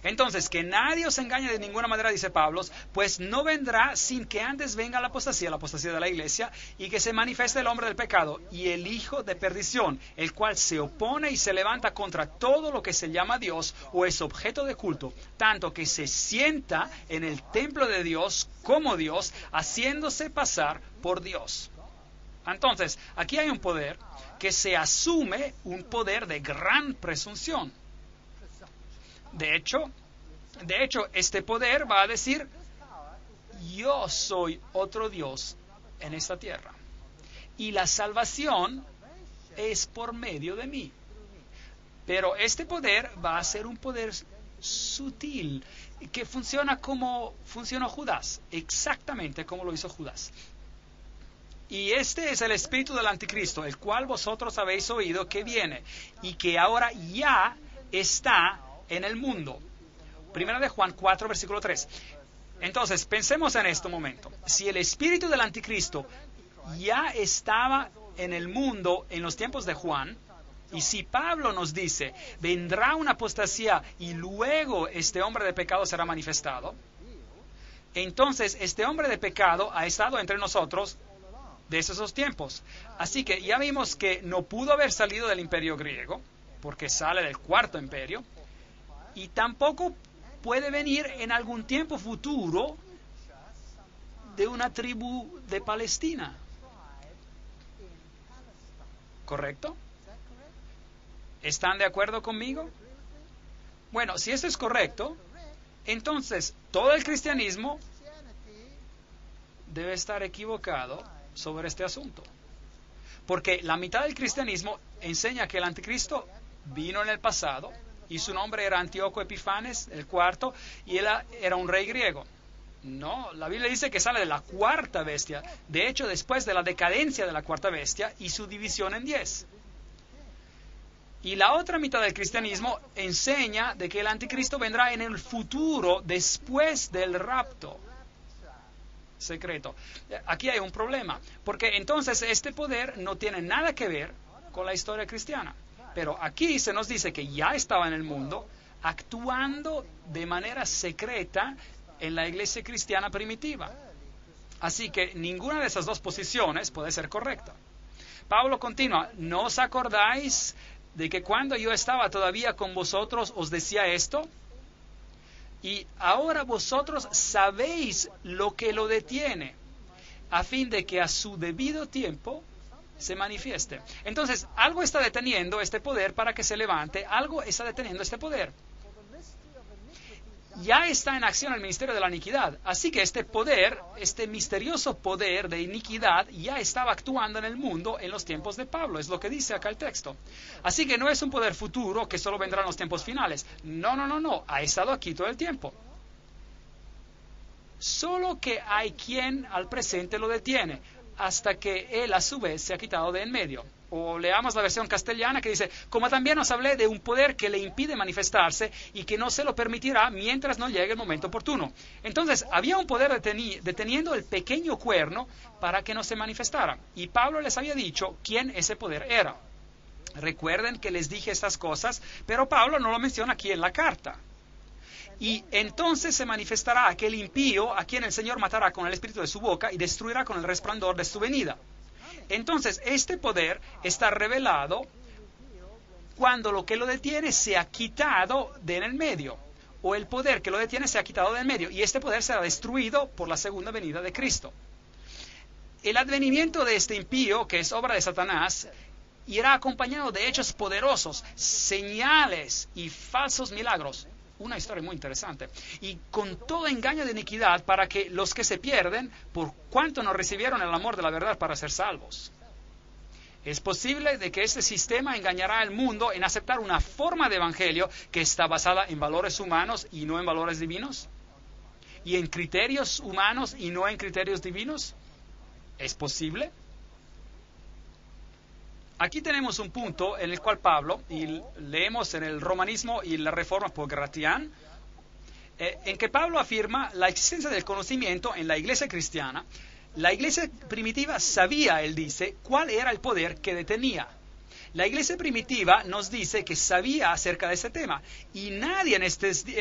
Entonces, que nadie os engañe de ninguna manera, dice Pablo, pues no vendrá sin que antes venga la apostasía de la iglesia, y que se manifieste el hombre del pecado y el hijo de perdición, el cual se opone y se levanta contra todo lo que se llama Dios o es objeto de culto, tanto que se sienta en el templo de Dios como Dios, haciéndose pasar por Dios. Entonces, aquí hay un poder que se asume, un poder de gran presunción. De hecho, este poder va a decir, yo soy otro Dios en esta tierra. Y la salvación es por medio de mí. Pero este poder va a ser un poder sutil, que funciona como funcionó Judas, exactamente como lo hizo Judas. Y este es el espíritu del anticristo, el cual vosotros habéis oído que viene, y que ahora ya está en el mundo. Primera de Juan 4, versículo 3. Entonces, pensemos en este momento. Si el espíritu del anticristo ya estaba en el mundo en los tiempos de Juan, y si Pablo nos dice, vendrá una apostasía y luego este hombre de pecado será manifestado, entonces este hombre de pecado ha estado entre nosotros desde esos tiempos. Así que ya vimos que no pudo haber salido del imperio griego, porque sale del cuarto imperio, y tampoco puede venir en algún tiempo futuro de una tribu de Palestina. ¿Correcto? ¿Están de acuerdo conmigo? Bueno, si esto es correcto, entonces todo el cristianismo debe estar equivocado sobre este asunto. Porque la mitad del cristianismo enseña que el anticristo vino en el pasado y su nombre era Antíoco Epifanes el cuarto y él era un rey griego. No, la Biblia dice que sale de la cuarta bestia, de hecho después de la decadencia de la cuarta bestia y su división en 10. Y la otra mitad del cristianismo enseña de que el anticristo vendrá en el futuro después del rapto secreto. Aquí hay un problema, porque entonces este poder no tiene nada que ver con la historia cristiana. Pero aquí se nos dice que ya estaba en el mundo, actuando de manera secreta en la iglesia cristiana primitiva. Así que ninguna de esas dos posiciones puede ser correcta. Pablo continúa, ¿no os acordáis de que cuando yo estaba todavía con vosotros os decía esto? Y ahora vosotros sabéis lo que lo detiene, a fin de que a su debido tiempo se manifieste. Entonces, algo está deteniendo este poder para que se levante, algo está deteniendo este poder. Ya está en acción el ministerio de la iniquidad, así que este poder, este misterioso poder de iniquidad ya estaba actuando en el mundo en los tiempos de Pablo, es lo que dice acá el texto. Así que no es un poder futuro que solo vendrá en los tiempos finales. No, ha estado aquí todo el tiempo. Solo que hay quien al presente lo detiene, hasta que él a su vez se ha quitado de en medio. O leamos la versión castellana que dice, como también os hablé de un poder que le impide manifestarse y que no se lo permitirá mientras no llegue el momento oportuno. Entonces, había un poder deteniendo el pequeño cuerno para que no se manifestara. Y Pablo les había dicho quién ese poder era. Recuerden que les dije estas cosas, pero Pablo no lo menciona aquí en la carta. Y entonces se manifestará aquel impío a quien el Señor matará con el espíritu de su boca y destruirá con el resplandor de su venida. Entonces, este poder está revelado cuando lo que lo detiene se ha quitado de en el medio, o el poder que lo detiene se ha quitado de en medio, y este poder será destruido por la segunda venida de Cristo. El advenimiento de este impío, que es obra de Satanás, irá acompañado de hechos poderosos, señales y falsos milagros. Una historia muy interesante. Y con todo engaño de iniquidad para que los que se pierden, por cuanto no recibieron el amor de la verdad para ser salvos. Es posible de que este sistema engañará al mundo en aceptar una forma de evangelio que está basada en valores humanos y no en valores divinos. Y en criterios humanos y no en criterios divinos. ¿Es posible? Aquí tenemos un punto en el cual Pablo, y leemos en el Romanismo y la Reforma por Gratian, en que Pablo afirma la existencia del conocimiento en la iglesia cristiana. La iglesia primitiva sabía, él dice, cuál era el poder que detenía. La iglesia primitiva nos dice que sabía acerca de ese tema y nadie en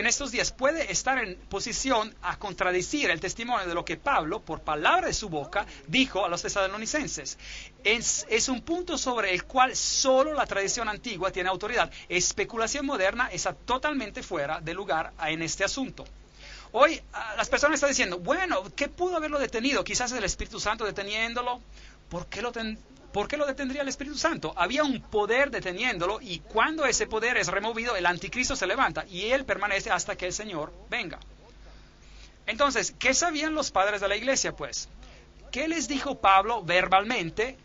estos días puede estar en posición a contradecir el testimonio de lo que Pablo, por palabra de su boca, dijo a los tesalonicenses. Es un punto sobre el cual solo la tradición antigua tiene autoridad. Especulación moderna está totalmente fuera de lugar en este asunto. Hoy las personas están diciendo, bueno, ¿qué pudo haberlo detenido? Quizás el Espíritu Santo deteniéndolo. ¿Por qué lo detendría el Espíritu Santo? Había un poder deteniéndolo y cuando ese poder es removido, el anticristo se levanta y él permanece hasta que el Señor venga. Entonces, ¿qué sabían los padres de la iglesia, pues? ¿Qué les dijo Pablo verbalmente?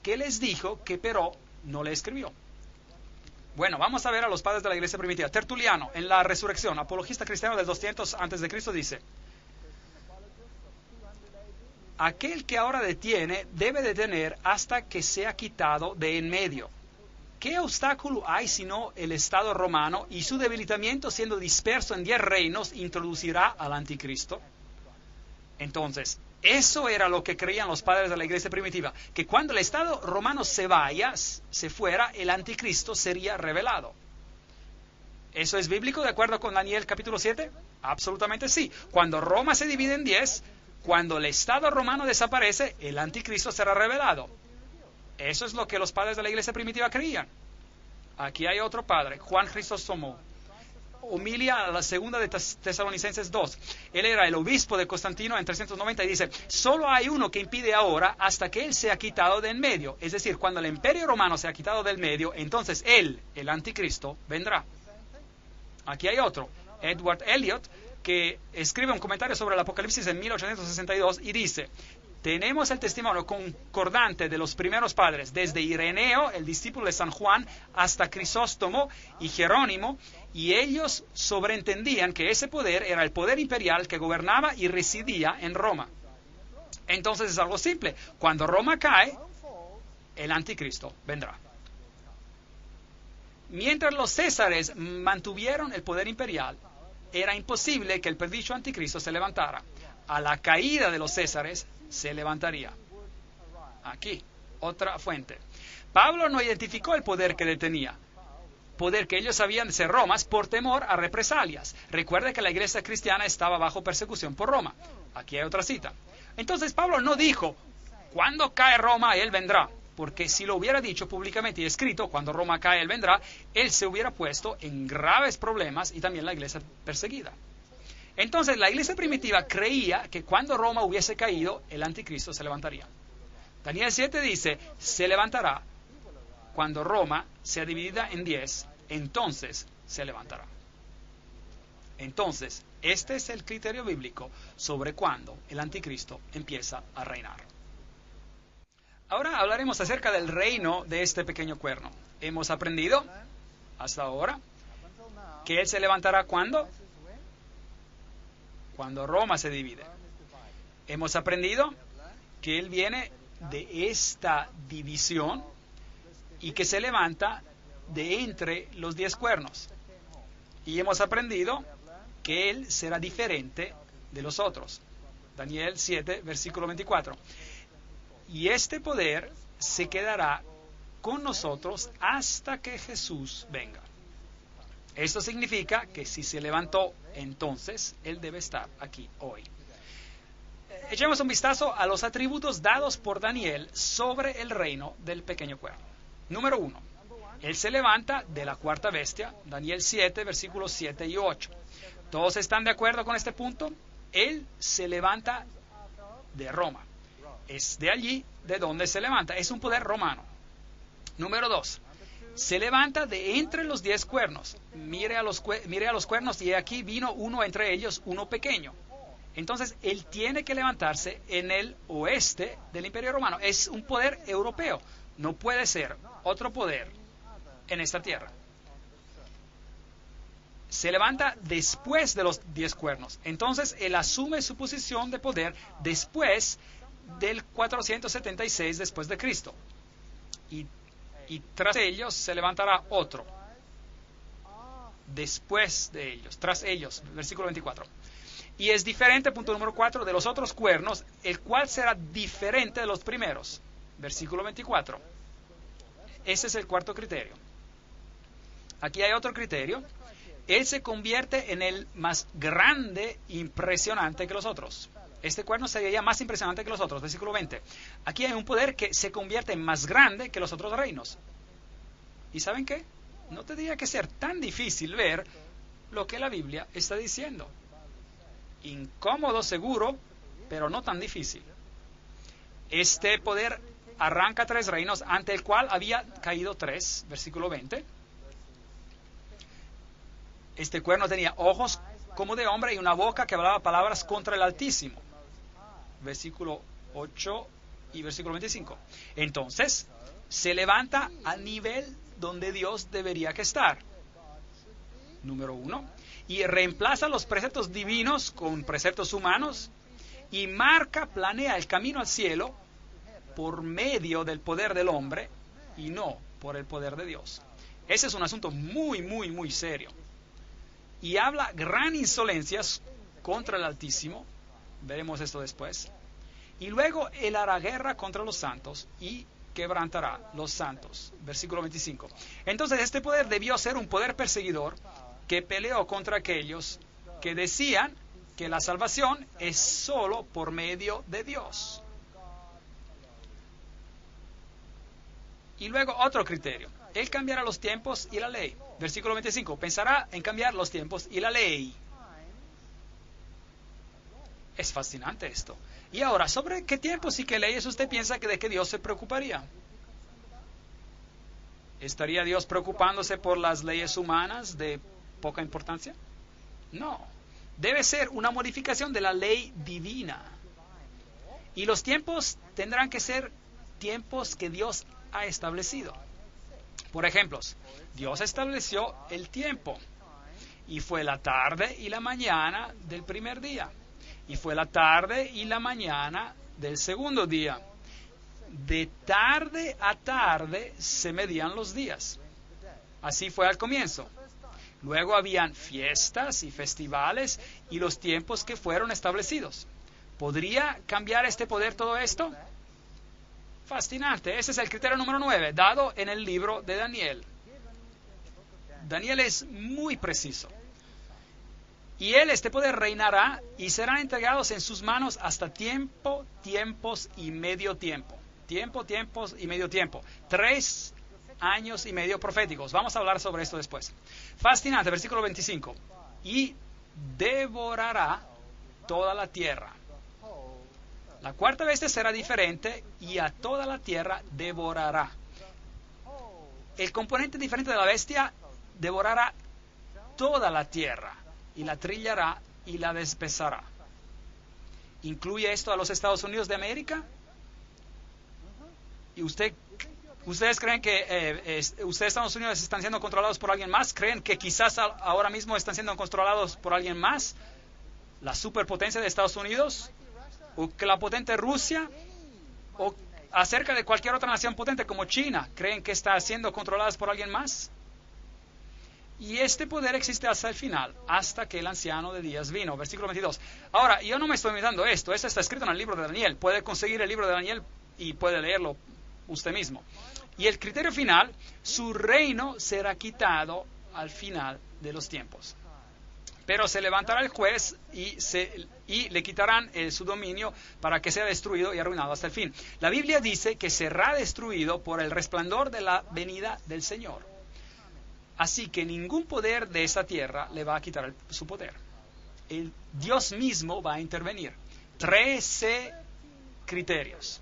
¿Qué les dijo que pero no le escribió? Bueno, vamos a ver a los padres de la iglesia primitiva. Tertuliano, en la Resurrección, apologista cristiano del 200 a.C., dice: aquel que ahora detiene debe detener hasta que sea quitado de en medio. ¿Qué obstáculo hay sino el Estado romano y su debilitamiento siendo disperso en 10 reinos introducirá al anticristo? Entonces, eso era lo que creían los padres de la iglesia primitiva, que cuando el Estado romano se fuera, el anticristo sería revelado. ¿Eso es bíblico de acuerdo con Daniel capítulo 7? Absolutamente sí. Cuando Roma se divide en 10, cuando el Estado romano desaparece, el anticristo será revelado. Eso es lo que los padres de la iglesia primitiva creían. Aquí hay otro padre, Juan Crisóstomo, humilia a la segunda de Tesalonicenses 2. Él era el obispo de Constantino en 390 y dice: solo hay uno que impide ahora hasta que él sea quitado de en medio. Es decir, cuando el imperio romano sea quitado del medio, entonces él, el anticristo, vendrá. Aquí hay otro, Edward Elliot, que escribe un comentario sobre el Apocalipsis en 1862 y dice: tenemos el testimonio concordante de los primeros padres, desde Ireneo, el discípulo de San Juan, hasta Crisóstomo y Jerónimo, y ellos sobreentendían que ese poder era el poder imperial que gobernaba y residía en Roma. Entonces es algo simple: cuando Roma cae, el anticristo vendrá. Mientras los césares mantuvieron el poder imperial, era imposible que el predicho anticristo se levantara. A la caída de los césares se levantaría. Aquí, otra fuente. Pablo no identificó el poder que detenía, poder que ellos sabían ser Romas, por temor a represalias. Recuerde que la iglesia cristiana estaba bajo persecución por Roma. Aquí hay otra cita. Entonces Pablo no dijo: cuando cae Roma, él vendrá. Porque si lo hubiera dicho públicamente y escrito: cuando Roma cae, él vendrá, él se hubiera puesto en graves problemas, y también la iglesia perseguida. Entonces la iglesia primitiva creía que cuando Roma hubiese caído, el anticristo se levantaría. Daniel 7 dice: se levantará cuando Roma sea dividida en 10, entonces se levantará. Entonces, este es el criterio bíblico sobre cuándo el anticristo empieza a reinar. Ahora hablaremos acerca del reino de este pequeño cuerno. Hemos aprendido hasta ahora que él se levantará ¿cuándo? Cuando Roma se divide. Hemos aprendido que él viene de esta división y que se levanta de entre los 10 cuernos. Y hemos aprendido que él será diferente de los otros. Daniel 7, versículo 24. Y este poder se quedará con nosotros hasta que Jesús venga. Esto significa que si se levantó entonces, él debe estar aquí hoy. Echemos un vistazo a los atributos dados por Daniel sobre el reino del pequeño cuerno. Número 1. Él se levanta de la cuarta bestia, Daniel 7, versículos 7 y 8. ¿Todos están de acuerdo con este punto? Él se levanta de Roma. Es de allí de donde se levanta. Es un poder romano. Número 2. Se levanta de entre los 10 cuernos. Mire a los cuernos y aquí vino uno entre ellos, uno pequeño. Entonces, él tiene que levantarse en el oeste del Imperio Romano. Es un poder europeo. No puede ser otro poder en esta tierra. Se levanta después de los 10 cuernos. Entonces, él asume su posición de poder después del 476 después de Cristo. Y tras ellos se levantará otro. Después de ellos, tras ellos, versículo 24. Y es diferente, punto número 4, de los otros cuernos, el cual será diferente de los primeros. Versículo 24. Ese es el cuarto criterio. Aquí hay otro criterio. Él se convierte en el más grande, impresionante que los otros. Este cuerno sería más impresionante que los otros. Versículo 20. Aquí hay un poder que se convierte en más grande que los otros reinos. ¿Y saben qué? No tendría que ser tan difícil ver lo que la Biblia está diciendo. Incómodo, seguro, pero no tan difícil. Este poder arranca 3 reinos, ante el cual había caído 3. Versículo 20. Este cuerno tenía ojos como de hombre y una boca que hablaba palabras contra el Altísimo. Versículo 8 y versículo 25. Entonces, se levanta al nivel donde Dios debería que estar. Número 1. Y reemplaza los preceptos divinos con preceptos humanos y planea el camino al cielo por medio del poder del hombre y no por el poder de Dios. Ese es un asunto muy, muy, muy serio. Y habla gran insolencias contra el Altísimo. Veremos esto después. Y luego él hará guerra contra los santos y quebrantará los santos. Versículo 25. Entonces este poder debió ser un poder perseguidor que peleó contra aquellos que decían que la salvación es solo por medio de Dios. Y luego otro criterio. Él cambiará los tiempos y la ley. Versículo 25. Pensará en cambiar los tiempos y la ley. Es fascinante esto. Y ahora, ¿sobre qué tiempos y qué leyes usted piensa de que Dios se preocuparía? ¿Estaría Dios preocupándose por las leyes humanas de poca importancia? No. Debe ser una modificación de la ley divina. Y los tiempos tendrán que ser tiempos que Dios ha establecido. Por ejemplo, Dios estableció el tiempo. Y fue la tarde y la mañana del primer día. Y fue la tarde y la mañana del segundo día. De tarde a tarde se medían los días. Así fue al comienzo. Luego habían fiestas y festivales y los tiempos que fueron establecidos. ¿Podría cambiar este poder todo esto? Fascinante. Ese es el criterio número 9, dado en el libro de Daniel. Daniel es muy preciso. Y él, este poder, reinará y serán entregados en sus manos hasta tiempo, tiempos y medio tiempo. Tiempo, tiempos y medio tiempo. 3 años y medio proféticos. Vamos a hablar sobre esto después. Fascinante, versículo 25. Y devorará toda la tierra. La cuarta bestia será diferente y a toda la tierra devorará. El componente diferente de la bestia devorará toda la tierra y la trillará y la despezará. ¿Incluye esto a los Estados Unidos de América? ¿Y ustedes creen que ustedes, Estados Unidos, están siendo controlados por alguien más? ¿Creen que quizás ahora mismo están siendo controlados por alguien más? ¿La superpotencia de Estados Unidos? ¿O que la potente Rusia? ¿O acerca de cualquier otra nación potente como China? ¿Creen que está siendo controladas por alguien más? Y este poder existe hasta el final, hasta que el anciano de días vino. Versículo 22. Ahora, yo no me estoy inventando esto está escrito en el libro de Daniel. Puede conseguir el libro de Daniel y puede leerlo usted mismo. Y el criterio final, su reino será quitado al final de los tiempos. Pero se levantará el juez y le quitarán su dominio para que sea destruido y arruinado hasta el fin. La Biblia dice que será destruido por el resplandor de la venida del Señor. Así que ningún poder de esta tierra le va a quitar su poder. Dios mismo va a intervenir. 13 criterios.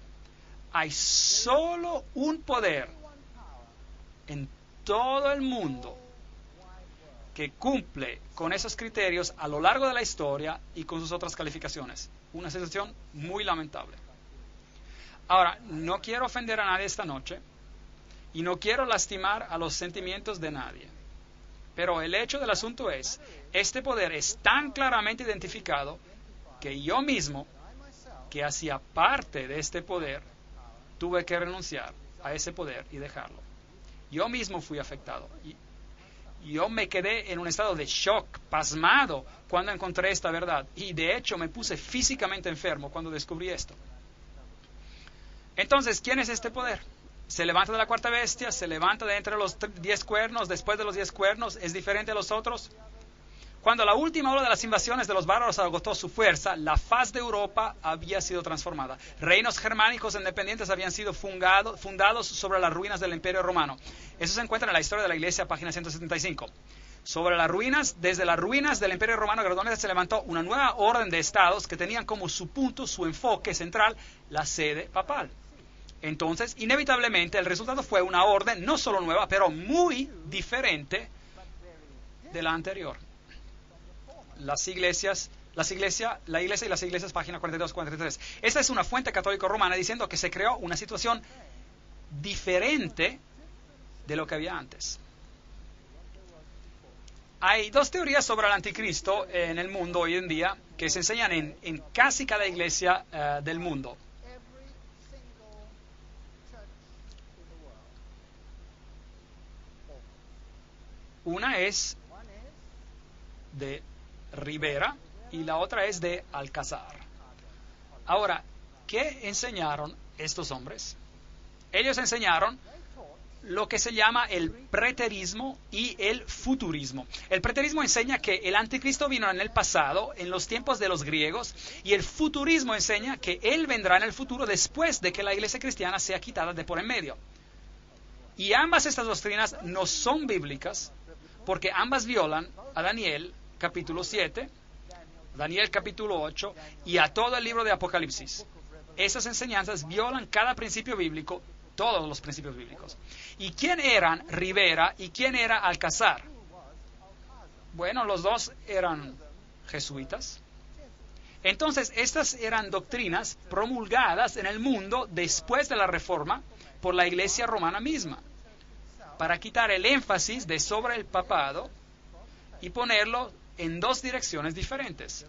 Hay solo un poder en todo el mundo que cumple con esos criterios a lo largo de la historia y con sus otras calificaciones. Una situación muy lamentable. Ahora, no quiero ofender a nadie esta noche y no quiero lastimar a los sentimientos de nadie. Pero el hecho del asunto es, este poder es tan claramente identificado que yo mismo, que hacía parte de este poder, tuve que renunciar a ese poder y dejarlo. Yo mismo fui afectado. Yo me quedé en un estado de shock, pasmado, cuando encontré esta verdad. Y de hecho me puse físicamente enfermo cuando descubrí esto. Entonces, ¿quién es este poder? Se levanta de la cuarta bestia, se levanta de entre los 10 cuernos, después de los 10 cuernos, ¿es diferente a los otros? Cuando la última ola de las invasiones de los bárbaros agotó su fuerza, la faz de Europa había sido transformada. Reinos germánicos independientes habían sido fundados sobre las ruinas del Imperio Romano. Eso se encuentra en la historia de la Iglesia, página 175. Sobre las ruinas, desde las ruinas del Imperio Romano Gradonés se levantó una nueva orden de estados que tenían como su punto, su enfoque central, la sede papal. Entonces, inevitablemente, el resultado fue una orden no solo nueva, pero diferente de la anterior. La iglesia y las iglesias, página 42-43. Esta es una fuente católica romana diciendo que se creó una situación diferente de lo que había antes. Hay 2 teorías sobre el anticristo en el mundo hoy en día que se enseñan en casi cada iglesia del mundo. Una es de Rivera y la otra es de Alcázar. Ahora, ¿qué enseñaron estos hombres? Ellos enseñaron lo que se llama el preterismo y el futurismo. El preterismo enseña que el anticristo vino en el pasado, en los tiempos de los griegos, y el futurismo enseña que él vendrá en el futuro después de que la iglesia cristiana sea quitada de por en medio. Y ambas estas doctrinas no son bíblicas, porque ambas violan a Daniel capítulo 7, Daniel capítulo 8 y a todo el libro de Apocalipsis. Esas enseñanzas violan cada principio bíblico, todos los principios bíblicos. ¿Y quién eran Rivera y quién era Alcázar? Bueno, los dos eran jesuitas. Entonces, estas eran doctrinas promulgadas en el mundo después de la Reforma por la Iglesia romana misma, para quitar el énfasis de sobre el papado y ponerlo en dos direcciones diferentes.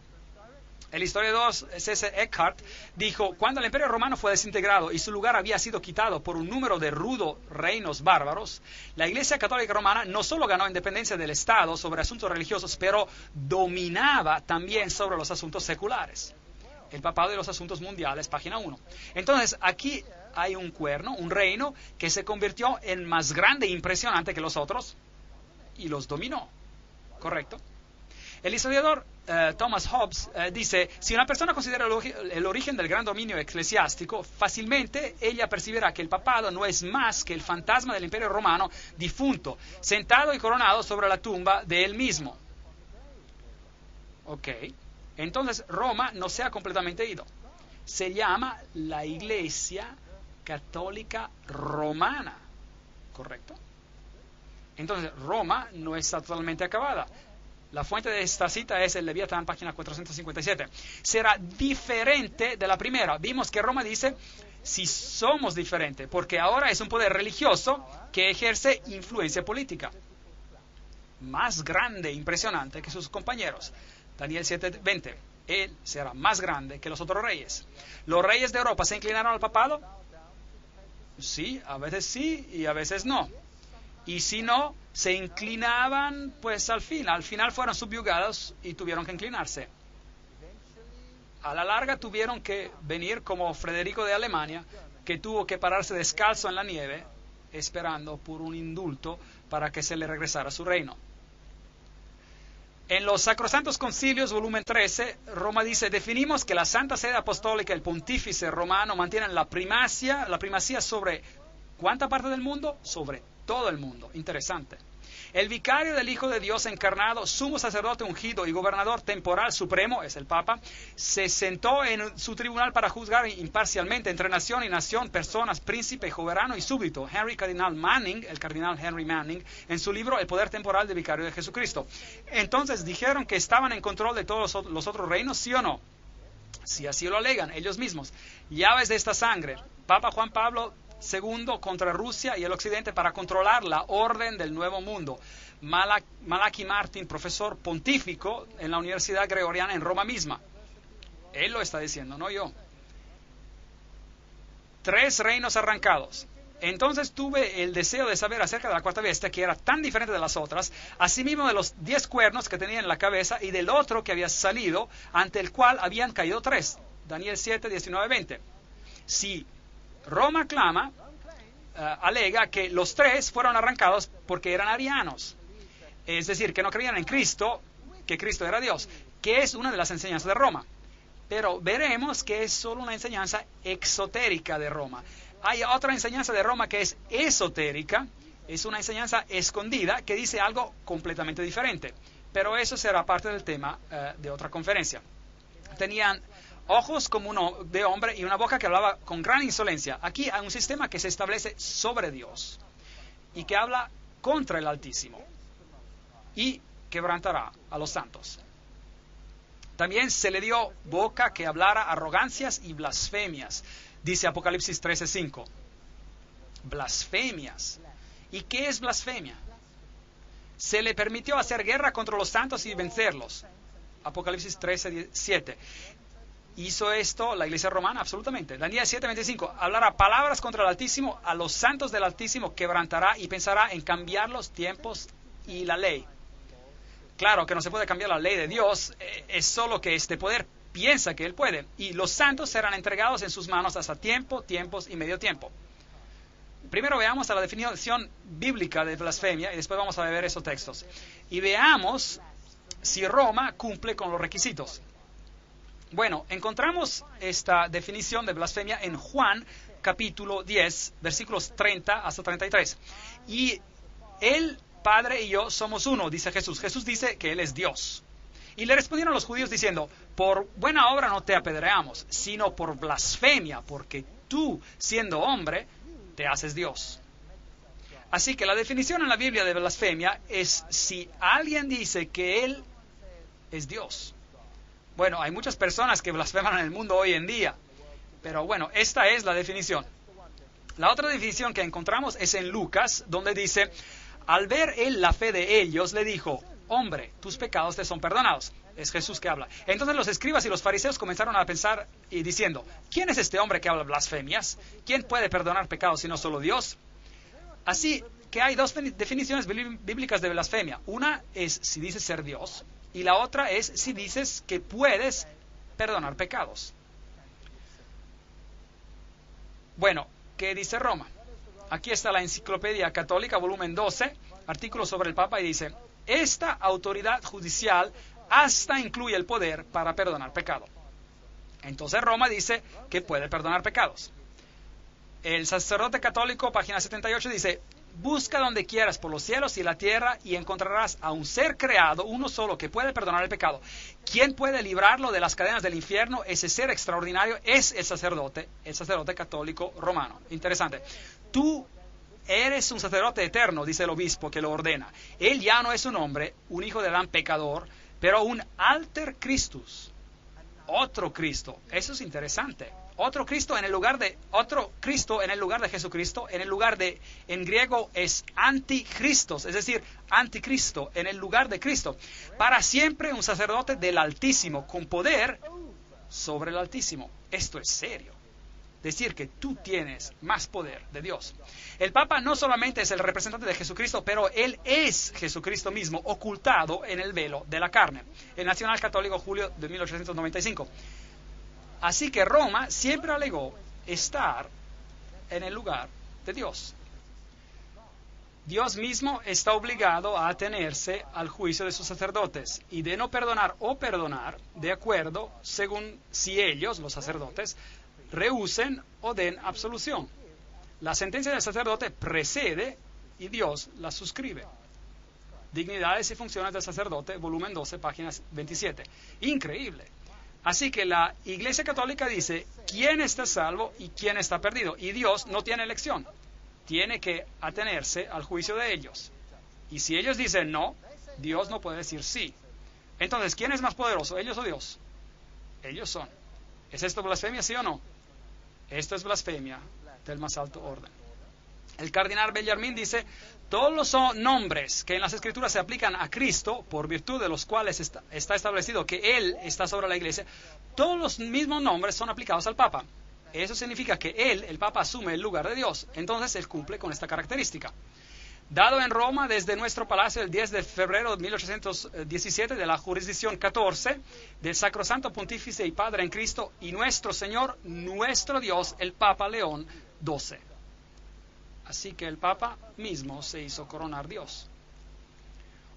El historiador C.C. Eckhart dijo: cuando el Imperio Romano fue desintegrado y su lugar había sido quitado por un número de rudos reinos bárbaros, la Iglesia Católica Romana no solo ganó independencia del Estado sobre asuntos religiosos, pero dominaba también sobre los asuntos seculares. El papado y los asuntos mundiales, página 1. Entonces, aquí hay un cuerno, un reino que se convirtió en más grande e impresionante que los otros y los dominó. ¿Correcto? El historiador Thomas Hobbes dice: si una persona considera el origen del gran dominio eclesiástico, fácilmente ella percibirá que el papado no es más que el fantasma del Imperio Romano difunto, sentado y coronado sobre la tumba de él mismo. Ok, entonces Roma no se ha completamente ido. Se llama la Iglesia Católica Romana, ¿correcto? Entonces Roma no está totalmente acabada. La fuente de esta cita es el Leviatán, página 457. Será diferente de la primera. Vimos que Roma dice: si somos diferentes, porque ahora es un poder religioso que ejerce influencia política. Más grande e impresionante que sus compañeros. Daniel 7:20. Él será más grande que los otros reyes. ¿Los reyes de Europa se inclinaron al papado? Sí y a veces no. Y si no, se inclinaban, pues al final fueron subyugados y tuvieron que inclinarse. A la larga tuvieron que venir como Federico de Alemania, que tuvo que pararse descalzo en la nieve, esperando por un indulto para que se le regresara su reino. En los Sacrosantos Concilios, volumen 13, Roma dice: definimos que la Santa Sede Apostólica y el Pontífice Romano mantienen la primacía sobre ¿cuánta parte del mundo? Sobre todo el mundo. Interesante. El vicario del Hijo de Dios encarnado, sumo sacerdote ungido y gobernador temporal supremo, es el Papa, se sentó en su tribunal para juzgar imparcialmente entre nación y nación, personas, príncipe, soberano y súbdito. El cardenal Henry Manning, en su libro El poder temporal del vicario de Jesucristo. Entonces, ¿dijeron que estaban en control de todos los otros reinos, sí o no? Si así lo alegan ellos mismos. Llaves de esta sangre. Papa Juan Pablo II contra Rusia y el Occidente para controlar la orden del Nuevo Mundo. Malachi Martin, profesor pontífico en la Universidad Gregoriana en Roma misma. Él lo está diciendo, no yo. 3 reinos arrancados. Entonces tuve el deseo de saber acerca de la cuarta bestia, que era tan diferente de las otras, asimismo de los 10 cuernos que tenía en la cabeza y del otro que había salido, ante el cual habían caído 3. Daniel 7, 19, 20. Si Roma alega que los 3 fueron arrancados porque eran arianos, es decir, que no creían en Cristo, que Cristo era Dios, que es una de las enseñanzas de Roma. Pero veremos que es solo una enseñanza exotérica de Roma. Hay otra enseñanza de Roma que es esotérica, es una enseñanza escondida que dice algo completamente diferente. Pero eso será parte del tema de otra conferencia. Tenían ojos como uno de hombre y una boca que hablaba con gran insolencia. Aquí hay un sistema que se establece sobre Dios y que habla contra el Altísimo y quebrantará a los santos. También se le dio boca que hablara arrogancias y blasfemias, dice Apocalipsis 13:5. Blasfemias. ¿Y qué es blasfemia? Se le permitió hacer guerra contra los santos y vencerlos. Apocalipsis 13:7. ¿Hizo esto la Iglesia Romana? Absolutamente. Daniel 7:25. Hablará palabras contra el Altísimo, a los santos del Altísimo quebrantará y pensará en cambiar los tiempos y la ley. Claro que no se puede cambiar la ley de Dios, es solo que este poder piensa que él puede. Y los santos serán entregados en sus manos hasta tiempos y medio tiempo. Primero veamos a la definición bíblica de blasfemia y después vamos a ver esos textos. Y veamos si Roma cumple con los requisitos. Bueno, encontramos esta definición de blasfemia en Juan capítulo 10, versículos 30 hasta 33. Y el Padre y yo somos uno, dice Jesús. Jesús dice que Él es Dios. Y le respondieron los judíos diciendo: por buena obra no te apedreamos, sino por blasfemia, porque tú, siendo hombre, te haces Dios. Así que la definición en la Biblia de blasfemia es si alguien dice que Él es Dios. Bueno, hay muchas personas que blasfeman en el mundo hoy en día, pero bueno, esta es la definición. La otra definición que encontramos es en Lucas, donde dice, al ver él la fe de ellos, le dijo, hombre, tus pecados te son perdonados. Es Jesús que habla. Entonces los escribas y los fariseos comenzaron a pensar y diciendo, ¿quién es este hombre que habla blasfemias? ¿Quién puede perdonar pecados sino solo Dios? Así que hay dos definiciones bíblicas de blasfemia. Una es si dices ser Dios y la otra es si dices que puedes perdonar pecados. Bueno, ¿qué dice Roma? Aquí está la Enciclopedia Católica, volumen 12, artículo sobre el Papa, y dice, esta autoridad judicial hasta incluye el poder para perdonar pecado. Entonces Roma dice que puede perdonar pecados. El sacerdote católico, página 78, dice, busca donde quieras por los cielos y la tierra y encontrarás a un ser creado, uno solo, que puede perdonar el pecado. ¿Quién puede librarlo de las cadenas del infierno? Ese ser extraordinario es el sacerdote católico romano. Interesante. Tú eres un sacerdote eterno, dice el obispo que lo ordena. Él ya no es un hombre, un hijo de Adán pecador, pero un alter Christus, otro Cristo. Eso es interesante. Otro Cristo en el lugar de Jesucristo, en griego es anticristos, es decir, anticristo, en el lugar de Cristo. Para siempre un sacerdote del Altísimo, con poder sobre el Altísimo. Esto es serio. Decir que tú tienes más poder de Dios. El Papa no solamente es el representante de Jesucristo, pero él es Jesucristo mismo, ocultado en el velo de la carne. El Nacional Católico, julio de 1895. Así que Roma siempre alegó estar en el lugar de Dios. Dios mismo está obligado a atenerse al juicio de sus sacerdotes y de no perdonar o perdonar de acuerdo según si ellos, los sacerdotes, rehúsen o den absolución. La sentencia del sacerdote precede y Dios la suscribe. Dignidades y funciones del sacerdote, volumen 12, página 27. Increíble. Así que la Iglesia Católica dice quién está salvo y quién está perdido. Y Dios no tiene elección. Tiene que atenerse al juicio de ellos. Y si ellos dicen no, Dios no puede decir sí. Entonces, ¿quién es más poderoso, ellos o Dios? Ellos son. ¿Es esto blasfemia, sí o no? Esto es blasfemia del más alto orden. El cardenal Bellarmín dice, todos los nombres que en las Escrituras se aplican a Cristo, por virtud de los cuales está establecido que Él está sobre la Iglesia, todos los mismos nombres son aplicados al Papa. Eso significa que Él, el Papa, asume el lugar de Dios. Entonces Él cumple con esta característica. Dado en Roma desde nuestro palacio el 10 de febrero de 1817 de la jurisdicción 14 del Sacrosanto Pontífice y Padre en Cristo y nuestro Señor, nuestro Dios, el Papa León XII. Así que el Papa mismo se hizo coronar Dios.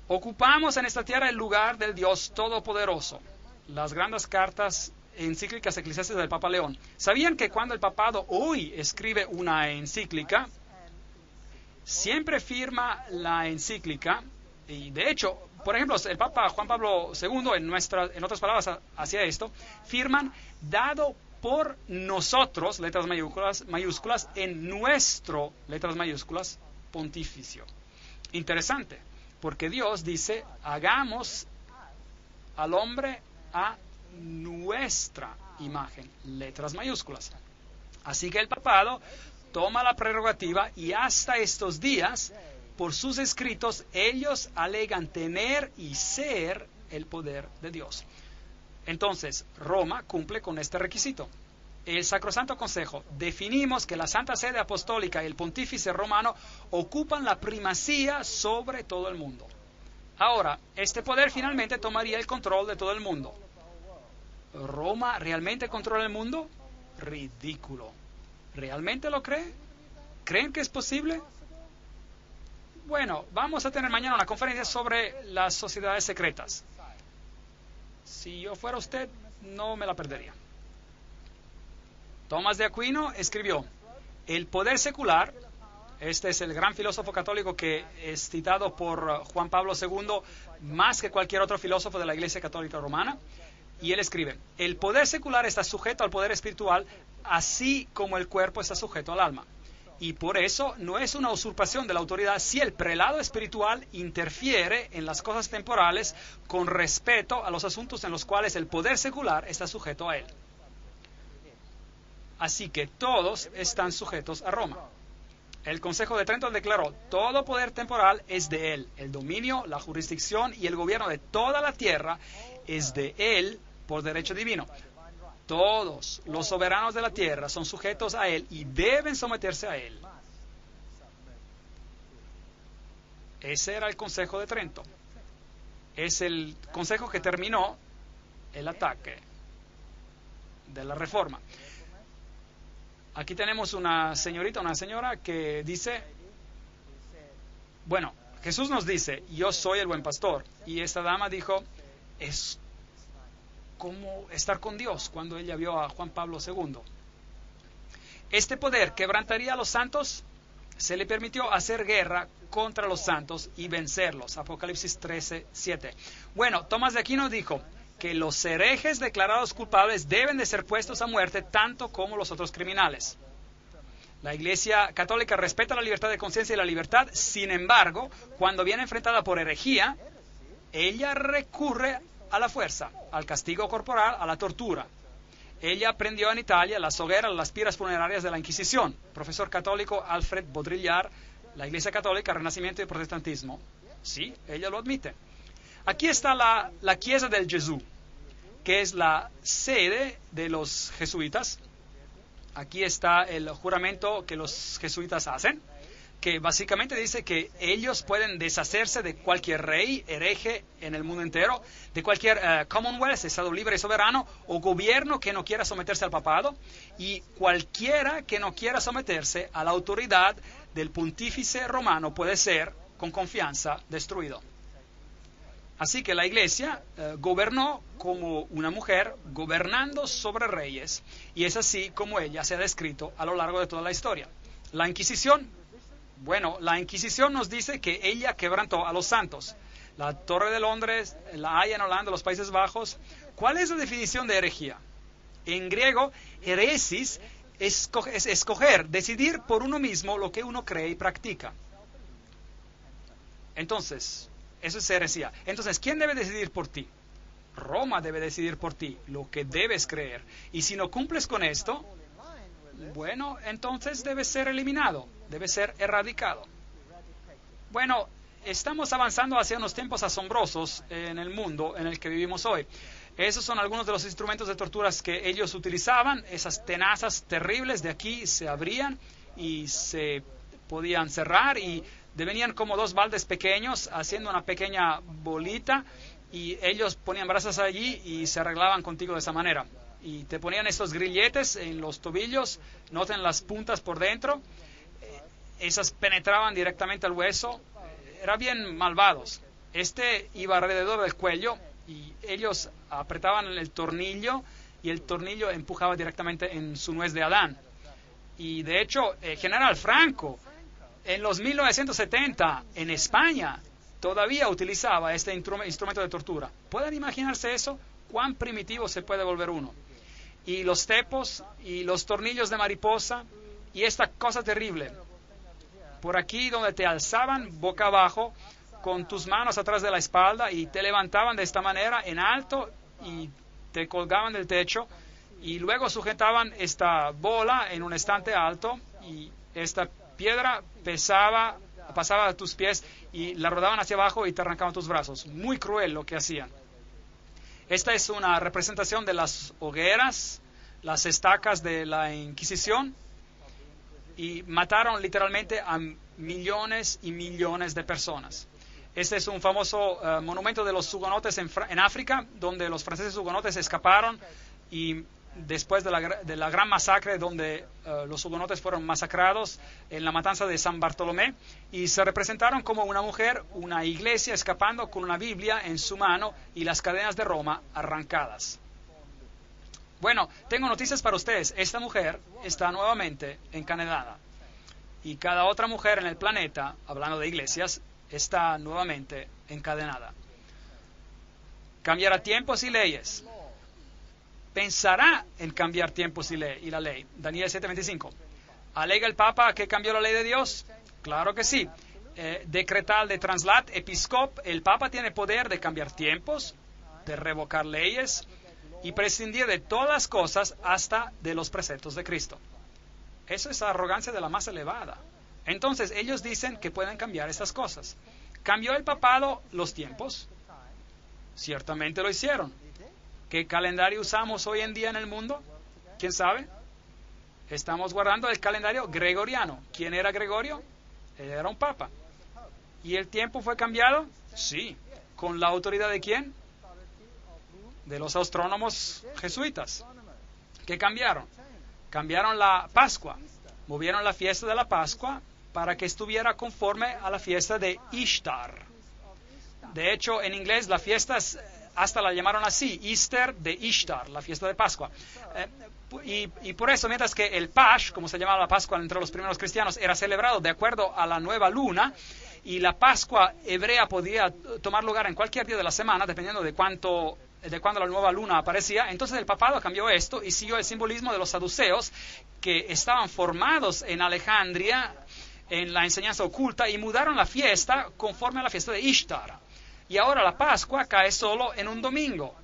Ocupamos en esta tierra el lugar del Dios Todopoderoso. Las grandes cartas encíclicas eclesiásticas del Papa León. ¿Sabían que cuando el papado hoy escribe una encíclica, siempre firma la encíclica? Y de hecho, por ejemplo, el Papa Juan Pablo II, en otras palabras, hacía esto, firman dado por nosotros, letras mayúsculas, en nuestro, letras mayúsculas, pontificio. Interesante, porque Dios dice, hagamos al hombre a nuestra imagen, letras mayúsculas. Así que el papado toma la prerrogativa y hasta estos días, por sus escritos, ellos alegan tener y ser el poder de Dios. Entonces, Roma cumple con este requisito. El Sacrosanto Consejo, definimos que la Santa Sede Apostólica y el Pontífice Romano ocupan la primacía sobre todo el mundo. Ahora, este poder finalmente tomaría el control de todo el mundo. ¿Roma realmente controla el mundo? Ridículo. ¿Realmente lo cree? ¿Creen que es posible? Bueno, vamos a tener mañana una conferencia sobre las sociedades secretas. Si yo fuera usted, no me la perdería. Tomás de Aquino escribió, el poder secular, este es el gran filósofo católico que es citado por Juan Pablo II, más que cualquier otro filósofo de la Iglesia Católica Romana, y él escribe, el poder secular está sujeto al poder espiritual, así como el cuerpo está sujeto al alma. Y por eso no es una usurpación de la autoridad si el prelado espiritual interfiere en las cosas temporales con respeto a los asuntos en los cuales el poder secular está sujeto a él. Así que todos están sujetos a Roma. El Consejo de Trento declaró: todo poder temporal es de él. El dominio, la jurisdicción y el gobierno de toda la tierra es de él por derecho divino. Todos los soberanos de la tierra son sujetos a él y deben someterse a él. Ese era el Consejo de Trento. Es el consejo que terminó el ataque de la Reforma. Aquí tenemos una señora que dice, bueno, Jesús nos dice: yo soy el buen pastor. Y esta dama dijo: es como estar con Dios, cuando ella vio a Juan Pablo II. Este poder quebrantaría a los santos. Se le permitió hacer guerra contra los santos y vencerlos. Apocalipsis 13:7. Bueno, Tomás de Aquino dijo que los herejes declarados culpables deben de ser puestos a muerte tanto como los otros criminales. La Iglesia Católica respeta la libertad de conciencia y la libertad. Sin embargo, cuando viene enfrentada por herejía, ella recurre a la fuerza, al castigo corporal, a la tortura. Ella aprendió en Italia las hogueras, las piras funerarias de la Inquisición. Profesor católico Alfred Baudrillard, la Iglesia Católica, Renacimiento y Protestantismo. Sí, ella lo admite. Aquí está la Chiesa del Gesù, que es la sede de los jesuitas. Aquí está el juramento que los jesuitas hacen, que básicamente dice que ellos pueden deshacerse de cualquier rey hereje en el mundo entero, de cualquier Commonwealth, Estado libre y soberano, o gobierno que no quiera someterse al papado, y cualquiera que no quiera someterse a la autoridad del pontífice romano puede ser, con confianza, destruido. Así que la Iglesia gobernó como una mujer gobernando sobre reyes, y es así como ella se ha descrito a lo largo de toda la historia. La Inquisición, bueno, la Inquisición nos dice que ella quebrantó a los santos. La Torre de Londres, la Haya en Holanda, los Países Bajos. ¿Cuál es la definición de herejía? En griego, heresis es escoger, decidir por uno mismo lo que uno cree y practica. Entonces, eso es herejía. Entonces, ¿quién debe decidir por ti? Roma debe decidir por ti lo que debes creer. Y si no cumples con esto, bueno, entonces debe ser eliminado, debe ser erradicado. Bueno, estamos avanzando hacia unos tiempos asombrosos en el mundo en el que vivimos hoy. Esos son algunos de los instrumentos de torturas que ellos utilizaban. Esas tenazas terribles de aquí se abrían y se podían cerrar, y venían como dos baldes pequeños haciendo una pequeña bolita, y ellos ponían brasas allí y se arreglaban contigo de esa manera. Y te ponían estos grilletes en los tobillos, noten las puntas por dentro, esas penetraban directamente al hueso, eran bien malvados. Este iba alrededor del cuello y ellos apretaban el tornillo y el tornillo empujaba directamente en su nuez de Adán. Y de hecho, General Franco, en los 1970, en España, todavía utilizaba este instrumento de tortura. ¿Pueden imaginarse eso? ¿Cuán primitivo se puede volver uno? Y los tepos y los tornillos de mariposa y esta cosa terrible. Por aquí donde te alzaban boca abajo con tus manos atrás de la espalda y te levantaban de esta manera en alto y te colgaban del techo, y luego sujetaban esta bola en un estante alto y esta piedra pasaba a tus pies y la rodaban hacia abajo y te arrancaban tus brazos. Muy cruel lo que hacían. Esta es una representación de las hogueras, las estacas de la Inquisición, y mataron literalmente a millones y millones de personas. Este es un famoso monumento de los hugonotes en África, donde los franceses hugonotes escaparon, y después de la gran masacre donde los hugonotes fueron masacrados en la matanza de San Bartolomé, y se representaron como una mujer, una iglesia escapando con una Biblia en su mano y las cadenas de Roma arrancadas. Bueno, tengo noticias para ustedes. Esta mujer está nuevamente encadenada, y cada otra mujer en el planeta, hablando de iglesias, está nuevamente encadenada. Cambiará tiempos y leyes. Pensará en cambiar tiempos y la ley. Daniel 7:25. ¿Alega el Papa que cambió la ley de Dios? Claro que sí. Decretal de translat episcop, el Papa tiene poder de cambiar tiempos, de revocar leyes y prescindir de todas las cosas hasta de los preceptos de Cristo. Eso es arrogancia de la más elevada. Entonces ellos dicen que pueden cambiar estas cosas. ¿Cambió el papado los tiempos? Ciertamente lo hicieron. ¿Qué calendario usamos hoy en día en el mundo? ¿Quién sabe? Estamos guardando el calendario gregoriano. ¿Quién era Gregorio? Él era un papa. ¿Y el tiempo fue cambiado? Sí. ¿Con la autoridad de quién? De los astrónomos jesuitas. ¿Qué cambiaron? Cambiaron la Pascua. Movieron la fiesta de la Pascua para que estuviera conforme a la fiesta de Ishtar. De hecho, en inglés la fiesta hasta la llamaron así, Easter de Ishtar, la fiesta de Pascua. Y por eso, mientras que el Pasch, como se llamaba la Pascua entre los primeros cristianos, era celebrado de acuerdo a la nueva luna, y la Pascua hebrea podía tomar lugar en cualquier día de la semana, dependiendo de cuándo la nueva luna aparecía. Entonces el papado cambió esto y siguió el simbolismo de los saduceos, que estaban formados en Alejandría en la enseñanza oculta, y mudaron la fiesta conforme a la fiesta de Ishtar. Y ahora la Pascua cae solo en un domingo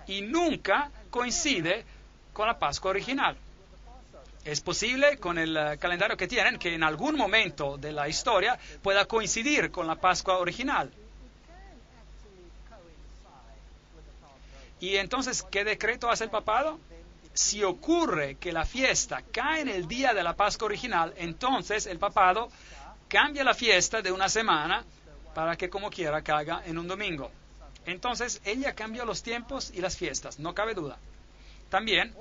y nunca coincide con la Pascua original. Es posible, con el calendario que tienen, que en algún momento de la historia pueda coincidir con la Pascua original. Y entonces, ¿qué decreto hace el papado? Si ocurre que la fiesta cae en el día de la Pascua original, entonces el papado cambia la fiesta de una semana para que como quiera caiga en un domingo. Entonces, ella cambió los tiempos y las fiestas, no cabe duda. También,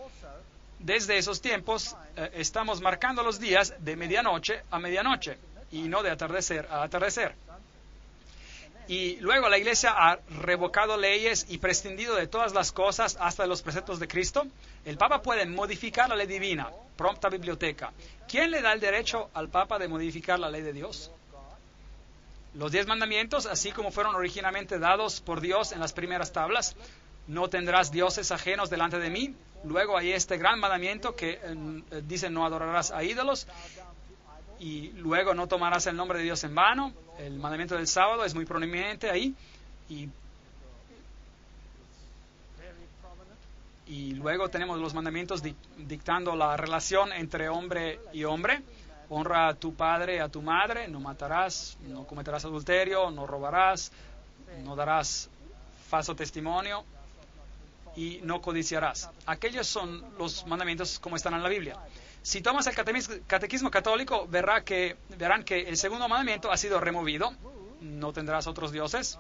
desde esos tiempos, estamos marcando los días de medianoche a medianoche y no de atardecer a atardecer. Y luego la Iglesia ha revocado leyes y prescindido de todas las cosas hasta de los preceptos de Cristo. El Papa puede modificar la ley divina, prompta biblioteca. ¿Quién le da el derecho al Papa de modificar la ley de Dios? Los 10 mandamientos, así como fueron originalmente dados por Dios en las primeras tablas: no tendrás dioses ajenos delante de mí. Luego hay este gran mandamiento que dice: no adorarás a ídolos. Y luego no tomarás el nombre de Dios en vano. El mandamiento del sábado es muy prominente ahí. Y luego tenemos los mandamientos dictando la relación entre hombre y hombre. Honra a tu padre y a tu madre, no matarás, no cometerás adulterio, no robarás, no darás falso testimonio y no codiciarás. Aquellos son los mandamientos como están en la Biblia. Si tomas el catequismo católico, verán que el segundo mandamiento ha sido removido: no tendrás otros dioses.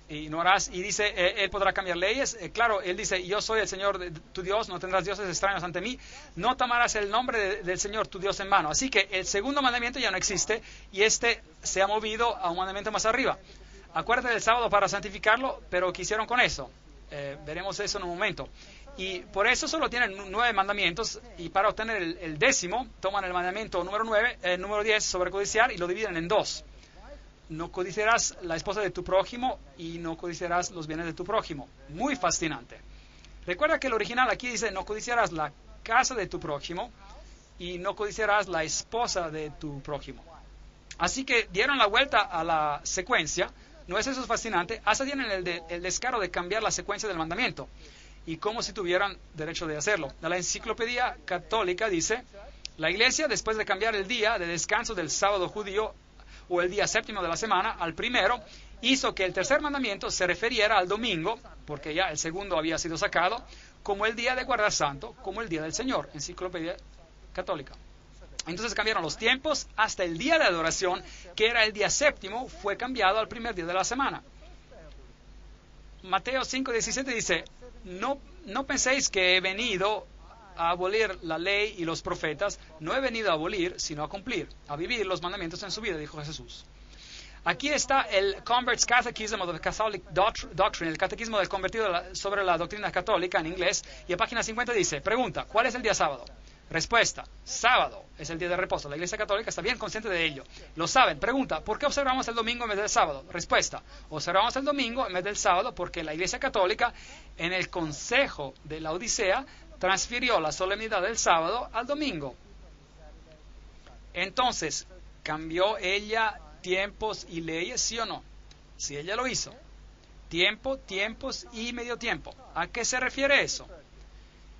Y no harás, y dice, él podrá cambiar leyes. Claro, él dice: yo soy el Señor tu Dios, no tendrás dioses extraños ante mí, no tomarás el nombre del Señor tu Dios en vano. Así que el segundo mandamiento ya no existe, y este se ha movido a un mandamiento más arriba. Acuérdate del sábado para santificarlo, pero ¿qué hicieron con eso? Veremos eso en un momento. Y por eso solo tienen 9 mandamientos, y para obtener el 10º, toman el mandamiento número 10 sobre codiciar y lo dividen en 2. No codiciarás la esposa de tu prójimo y no codiciarás los bienes de tu prójimo. Muy fascinante. Recuerda que el original aquí dice: no codiciarás la casa de tu prójimo y no codiciarás la esposa de tu prójimo. Así que dieron la vuelta a la secuencia. ¿No es eso fascinante? Hasta tienen el descaro de cambiar la secuencia del mandamiento, y como si tuvieran derecho de hacerlo. La Enciclopedia Católica dice: la Iglesia, después de cambiar el día de descanso del sábado judío o el día séptimo de la semana al primero, hizo que el tercer mandamiento se refiriera al domingo, porque ya el segundo había sido sacado, como el día de guardar santo, como el día del Señor. Enciclopedia Católica. Entonces cambiaron los tiempos, hasta el día de adoración, que era el día séptimo, fue cambiado al primer día de la semana. Mateo 5:17 dice: no penséis que he venido a abolir la ley y los profetas. No he venido a abolir, sino a cumplir, a vivir los mandamientos en su vida, dijo Jesús. Aquí está el Convert's Catechism of the Catholic Doctrine, el catequismo del convertido sobre la doctrina católica en inglés, y a página 50 dice: pregunta, ¿cuál es el día sábado? Respuesta: sábado es el día de reposo. La Iglesia Católica está bien consciente de ello. Lo saben. Pregunta: ¿por qué observamos el domingo en vez del sábado? Respuesta: observamos el domingo en vez del sábado porque la Iglesia Católica, en el Consejo de la Odisea, transfirió la solemnidad del sábado al domingo. Entonces, ¿cambió ella tiempos y leyes, sí o no? Sí, ella lo hizo. Tiempo, tiempos y medio tiempo. ¿A qué se refiere eso?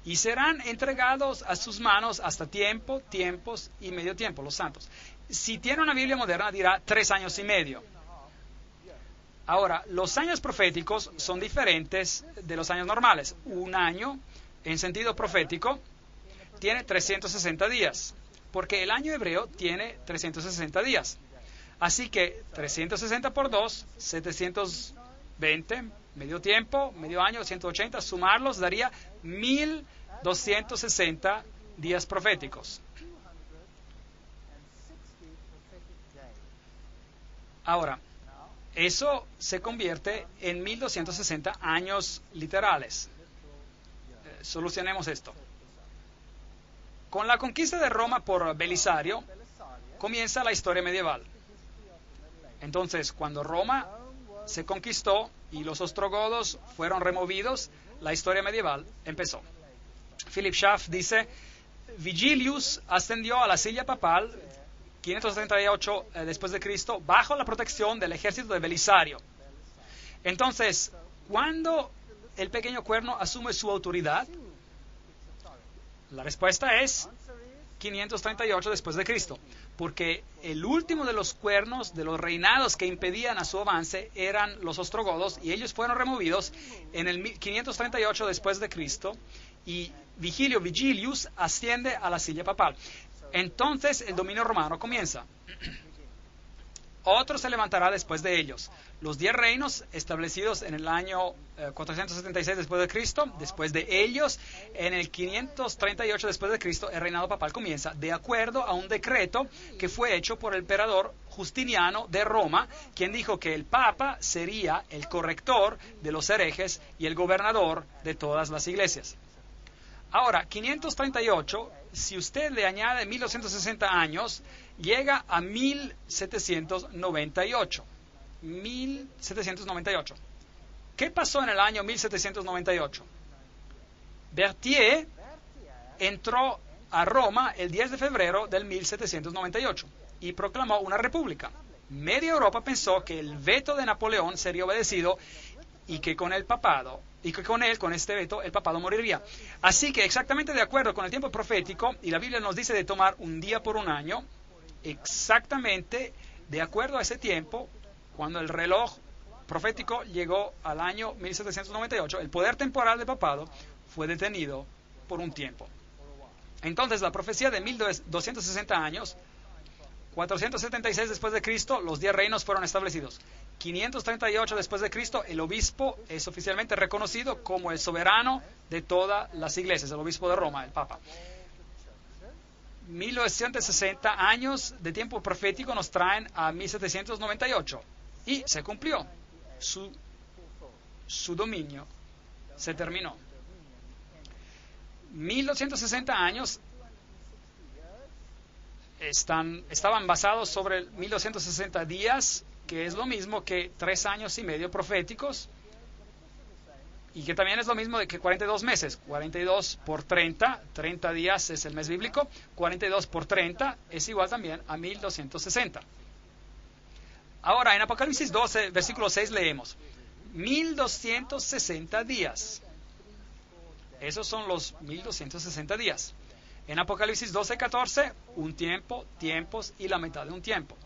Y serán entregados a sus manos hasta tiempo, tiempos y medio tiempo, los santos. Si tiene una Biblia moderna, dirá 3 años y medio. Ahora, los años proféticos son diferentes de los años normales. Un año, en sentido profético, tiene 360 días, porque el año hebreo tiene 360 días. Así que 360 por 2, 720, medio tiempo, medio año, 180, sumarlos daría 1260 días proféticos. Ahora, eso se convierte en 1260 años literales. Solucionemos esto. Con la conquista de Roma por Belisario, comienza la historia medieval. Entonces, cuando Roma se conquistó y los ostrogodos fueron removidos, la historia medieval empezó. Philip Schaff dice, Vigilius ascendió a la silla papal 538 después de Cristo bajo la protección del ejército de Belisario. Entonces, ¿cuándo el pequeño cuerno asume su autoridad? La respuesta es 538 después de Cristo, porque el último de los cuernos de los reinados que impedían a su avance eran los ostrogodos, y ellos fueron removidos en el 538 después de Cristo, y Vigilius asciende a la silla papal. Entonces el dominio romano comienza. Otro se levantará después de ellos. Los 10 reinos establecidos en el año 476 después de Cristo, después de ellos, en el 538 después de Cristo, el reinado papal comienza de acuerdo a un decreto que fue hecho por el emperador Justiniano de Roma, quien dijo que el papa sería el corrector de los herejes y el gobernador de todas las iglesias. Ahora, 538, si usted le añade 1260 años, llega a 1798. 1798. ¿Qué pasó en el año 1798? Berthier entró a Roma el 10 de febrero del 1798 y proclamó una república. Media Europa pensó que el veto de Napoleón sería obedecido y que con el papado, y que con este veto, el papado moriría. Así que exactamente de acuerdo con el tiempo profético, y la Biblia nos dice de tomar un día por un año, exactamente de acuerdo a ese tiempo, cuando el reloj profético llegó al año 1798, el poder temporal del papado fue detenido por un tiempo. Entonces la profecía de 1260 años, 476 después de Cristo, los 10 reinos fueron establecidos. 538 después de Cristo, el obispo es oficialmente reconocido como el soberano de todas las iglesias, el obispo de Roma, el Papa. 1960 años de tiempo profético nos traen a 1798 y se cumplió. Su dominio se terminó. 1260 años estaban basados sobre 1260 días, que es lo mismo que 3 años y medio proféticos, y que también es lo mismo que 42 meses. 42 por 30, 30 días es el mes bíblico, 42 por 30 es igual también a 1260. Ahora, en Apocalipsis 12, versículo 6 leemos, 1260 días. Esos son los 1260 días. En Apocalipsis 12, 14, un tiempo, tiempos y la mitad de un tiempo.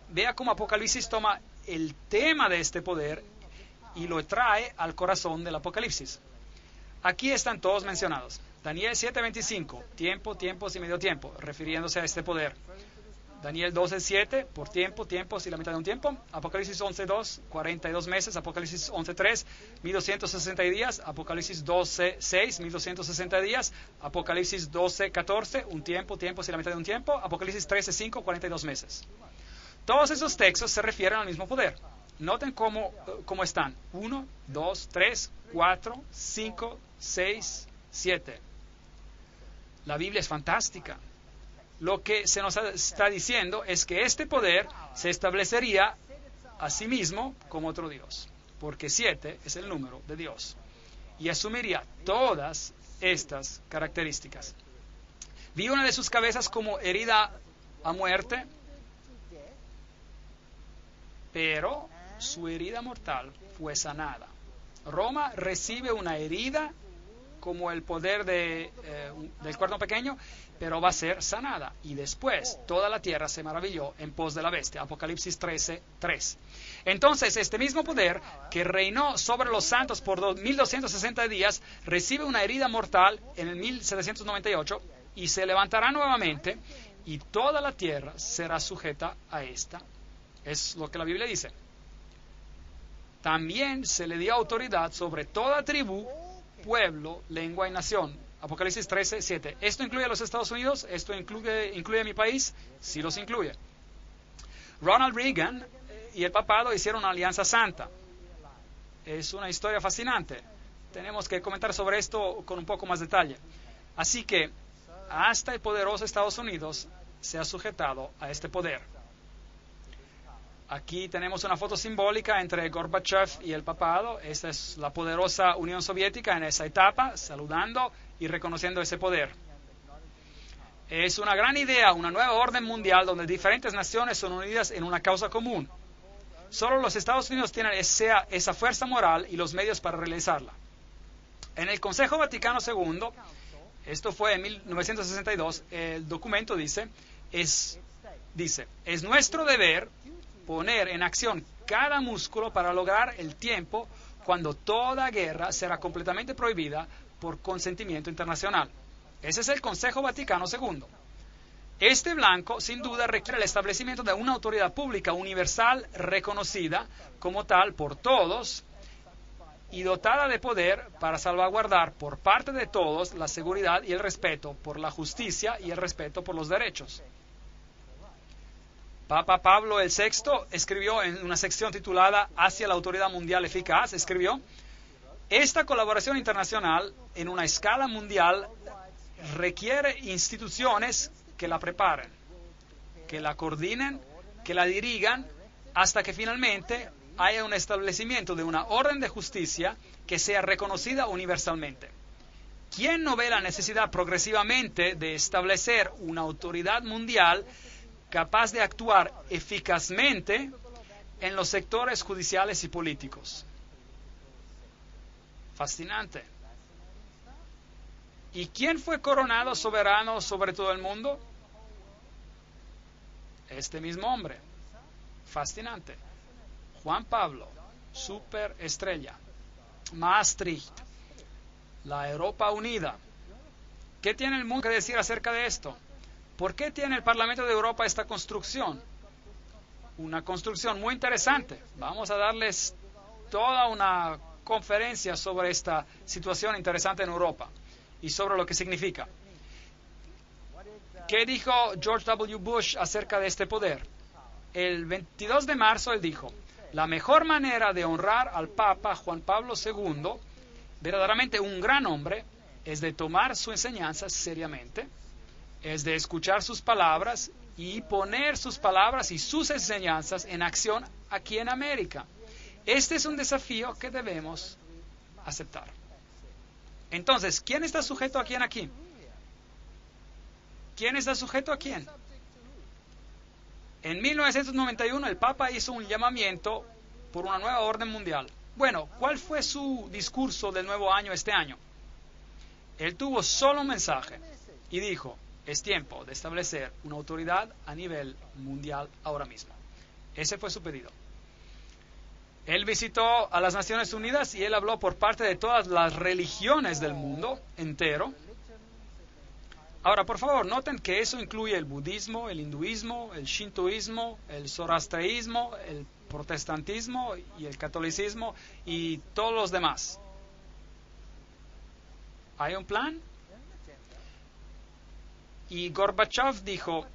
Vea cómo Apocalipsis toma el tema de este poder y lo trae al corazón del Apocalipsis. Aquí están todos mencionados. Daniel 7:25, tiempo, tiempos y medio tiempo, refiriéndose a este poder. Daniel 12:7, por tiempo, tiempos y la mitad de un tiempo. Apocalipsis 11:2, 42 meses. Apocalipsis 11:3, 1260 días. Apocalipsis 12:6, 1260 días. Apocalipsis 12:14, un tiempo, tiempos y la mitad de un tiempo. Apocalipsis 13:5, 42 meses. Todos esos textos se refieren al mismo poder. Noten cómo están. 1, 2, 3, 4, 5, 6, 7. La Biblia es fantástica. Lo que se nos está diciendo es que este poder se establecería a sí mismo como otro Dios, porque 7 es el número de Dios, y asumiría todas estas características. Vi una de sus cabezas como herida a muerte, pero su herida mortal fue sanada. Roma recibe una herida como el poder del cuerno pequeño, pero va a ser sanada. Y después toda la tierra se maravilló en pos de la bestia. Apocalipsis 13:3. Entonces, este mismo poder que reinó sobre los santos por 1260 días, recibe una herida mortal en el 1798 y se levantará nuevamente y toda la tierra será sujeta a esta. Es lo que la Biblia dice. También se le dio autoridad sobre toda tribu, pueblo, lengua y nación. Apocalipsis 13:7. ¿Esto incluye a los Estados Unidos? ¿Esto incluye a mi país? Sí los incluye. Ronald Reagan y el papado hicieron una alianza santa. Es una historia fascinante. Tenemos que comentar sobre esto con un poco más detalle. Así que hasta el poderoso Estados Unidos se ha sujetado a este poder. Aquí tenemos una foto simbólica entre Gorbachev y el papado. Esta es la poderosa Unión Soviética en esa etapa, saludando y reconociendo ese poder. Es una gran idea, una nueva orden mundial donde diferentes naciones son unidas en una causa común. Solo los Estados Unidos tienen esa fuerza moral y los medios para realizarla. En el Consejo Vaticano II, esto fue en 1962, el documento dice, es nuestro deber poner en acción cada músculo para lograr el tiempo cuando toda guerra será completamente prohibida por consentimiento internacional. Ese es el Consejo Vaticano II. Este blanco, sin duda, requiere el establecimiento de una autoridad pública universal reconocida como tal por todos y dotada de poder para salvaguardar por parte de todos la seguridad y el respeto por la justicia y el respeto por los derechos. Papa Pablo VI escribió en una sección titulada Hacia la autoridad mundial eficaz, escribió: esta colaboración internacional en una escala mundial requiere instituciones que la preparen, que la coordinen, que la dirijan, hasta que finalmente haya un establecimiento de una orden de justicia que sea reconocida universalmente. ¿Quién no ve la necesidad progresivamente de establecer una autoridad mundial capaz de actuar eficazmente en los sectores judiciales y políticos? Fascinante. ¿Y quién fue coronado soberano sobre todo el mundo? Este mismo hombre. Fascinante. Juan Pablo, superestrella. Maastricht, la Europa unida. ¿Qué tiene el mundo que decir acerca de esto? ¿Por qué tiene el Parlamento de Europa esta construcción? Una construcción muy interesante. Vamos a darles toda una conferencia sobre esta situación interesante en Europa y sobre lo que significa. ¿Qué dijo George W. Bush acerca de este poder? El 22 de marzo él dijo: la mejor manera de honrar al Papa Juan Pablo II, verdaderamente un gran hombre, es de tomar su enseñanza seriamente, es de escuchar sus palabras y poner sus palabras y sus enseñanzas en acción aquí en América. Este es un desafío que debemos aceptar. Entonces, ¿quién está sujeto a quién aquí? ¿Quién está sujeto a quién? En 1991 el Papa hizo un llamamiento por una nueva orden mundial. Bueno, ¿cuál fue su discurso del nuevo año este año? Él tuvo solo un mensaje y dijo: es tiempo de establecer una autoridad a nivel mundial ahora mismo. Ese fue su pedido. Él visitó a las Naciones Unidas y él habló por parte de todas las religiones del mundo entero. Ahora, por favor, noten que eso incluye el budismo, el hinduismo, el shintoísmo, el zoroastrismo, el protestantismo y el catolicismo y todos los demás. ¿Hay un plan? Y Gorbachev dijo: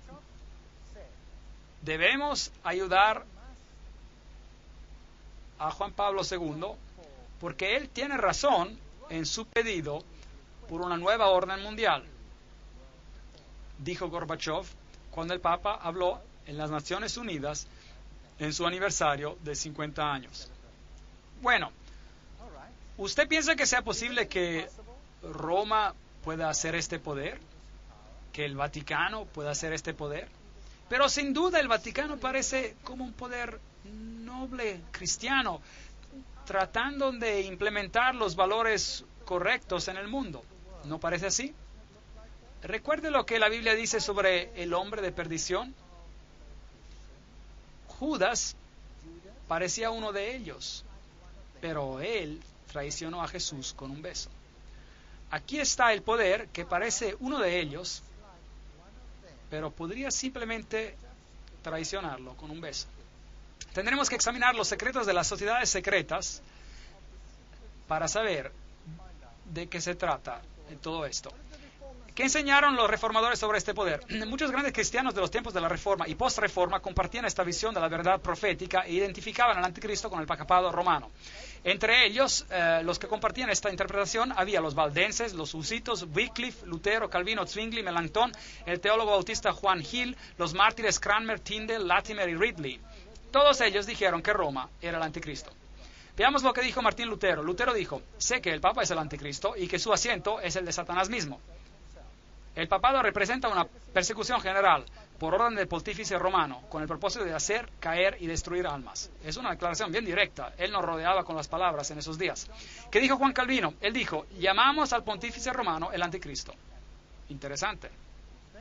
debemos ayudar a Juan Pablo II porque él tiene razón en su pedido por una nueva orden mundial. Dijo Gorbachev cuando el Papa habló en las Naciones Unidas en su aniversario de 50 años. Bueno, ¿usted piensa que sea posible que Roma pueda hacer este poder, que el Vaticano pueda hacer este poder, pero sin duda el Vaticano parece como un poder noble cristiano, tratando de implementar los valores correctos en el mundo. ¿No parece así? Recuerde lo que la Biblia dice sobre el hombre de perdición. Judas parecía uno de ellos, pero él traicionó a Jesús con un beso. Aquí está el poder que parece uno de ellos, pero podría simplemente traicionarlo con un beso. Tendremos que examinar los secretos de las sociedades secretas para saber de qué se trata en todo esto. ¿Qué enseñaron los reformadores sobre este poder? Muchos grandes cristianos de los tiempos de la Reforma y post-Reforma compartían esta visión de la verdad profética e identificaban al anticristo con el papado romano. Entre ellos, los que compartían esta interpretación, había los valdenses, los husitos, Wycliffe, Lutero, Calvino, Zwingli, Melanchthon, el teólogo bautista Juan Hill, los mártires Cranmer, Tyndale, Latimer y Ridley. Todos ellos dijeron que Roma era el anticristo. Veamos lo que dijo Martín Lutero. Lutero dijo: sé que el Papa es el anticristo y que su asiento es el de Satanás mismo. El papado representa una persecución general por orden del pontífice romano, con el propósito de hacer, caer y destruir almas. Es una declaración bien directa. Él nos rodeaba con las palabras en esos días. ¿Qué dijo Juan Calvino? Él dijo: llamamos al pontífice romano el anticristo. Interesante.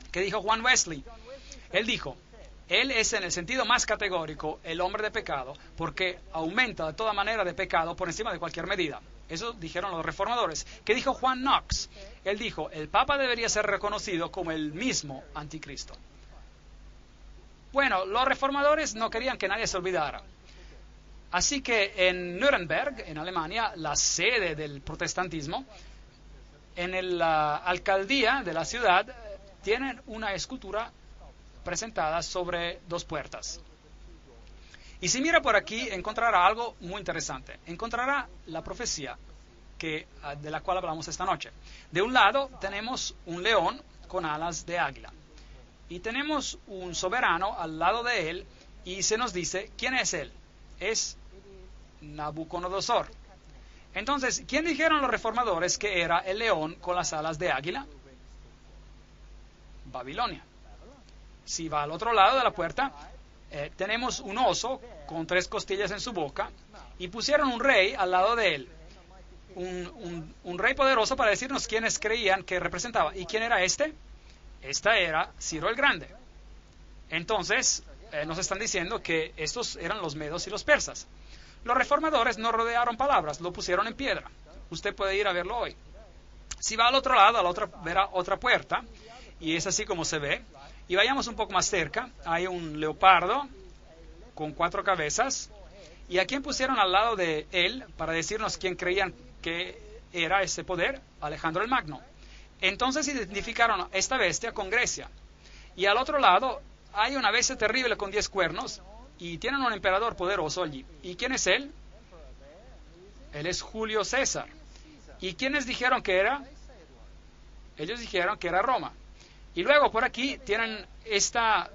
¿Qué dijo Juan Wesley? Él dijo: él es en el sentido más categórico el hombre de pecado, porque aumenta de toda manera de pecado por encima de cualquier medida. Eso dijeron los reformadores. ¿Qué dijo Juan Knox? Él dijo: el Papa debería ser reconocido como el mismo anticristo. Bueno, los reformadores no querían que nadie se olvidara. Así que en Nuremberg, en Alemania, la sede del protestantismo, en la alcaldía de la ciudad, tienen una escultura presentada sobre dos puertas. Y si mira por aquí, encontrará algo muy interesante. Encontrará la profecía de la cual hablamos esta noche. De un lado tenemos un león con alas de águila. Y tenemos un soberano al lado de él, y se nos dice, ¿quién es él? Es Nabucodonosor. Entonces, ¿quién dijeron los reformadores que era el león con las alas de águila? Babilonia. Si va al otro lado de la puerta, tenemos un oso con 3 costillas en su boca, y pusieron un rey al lado de él, un rey poderoso, para decirnos quiénes creían que representaba. ¿Y quién era este? Esta era Ciro el Grande. Entonces nos están diciendo que estos eran los medos y los persas. Los reformadores no rodearon palabras, lo pusieron en piedra. Usted puede ir a verlo hoy. Si va al otro lado, verá otra puerta, y es así como se ve. Y vayamos un poco más cerca. Hay un leopardo con 4 cabezas. ¿Y a quién pusieron al lado de él para decirnos quién creían que era ese poder? Alejandro el Magno. Entonces identificaron esta bestia con Grecia. Y al otro lado hay una bestia terrible con 10 cuernos, y tienen un emperador poderoso allí. ¿Y quién es él? Él es Julio César. ¿Y quiénes dijeron que era? Ellos dijeron que era Roma. Y luego por aquí tienen esta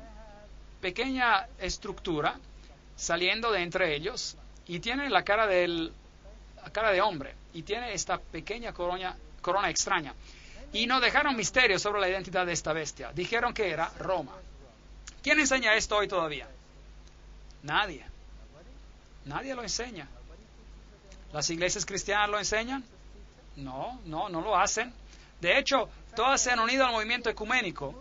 pequeña estructura saliendo de entre ellos, y tiene la cara de hombre, y tiene esta pequeña corona extraña. Y no dejaron misterio sobre la identidad de esta bestia. Dijeron que era Roma. ¿Quién enseña esto hoy todavía? Nadie. Nadie lo enseña. ¿Las iglesias cristianas lo enseñan? No lo hacen. De hecho, todas se han unido al movimiento ecuménico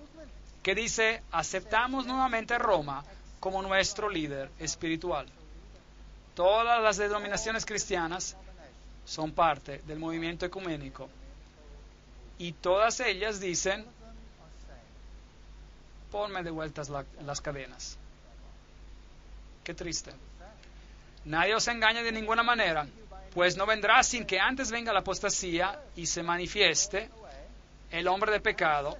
que dice: aceptamos nuevamente Roma como nuestro líder espiritual. Todas las denominaciones cristianas son parte del movimiento ecuménico, y todas ellas dicen: ponme de vueltas las cadenas. Qué triste. Nadie os engaña de ninguna manera, pues no vendrá sin que antes venga la apostasía y se manifieste el hombre de pecado,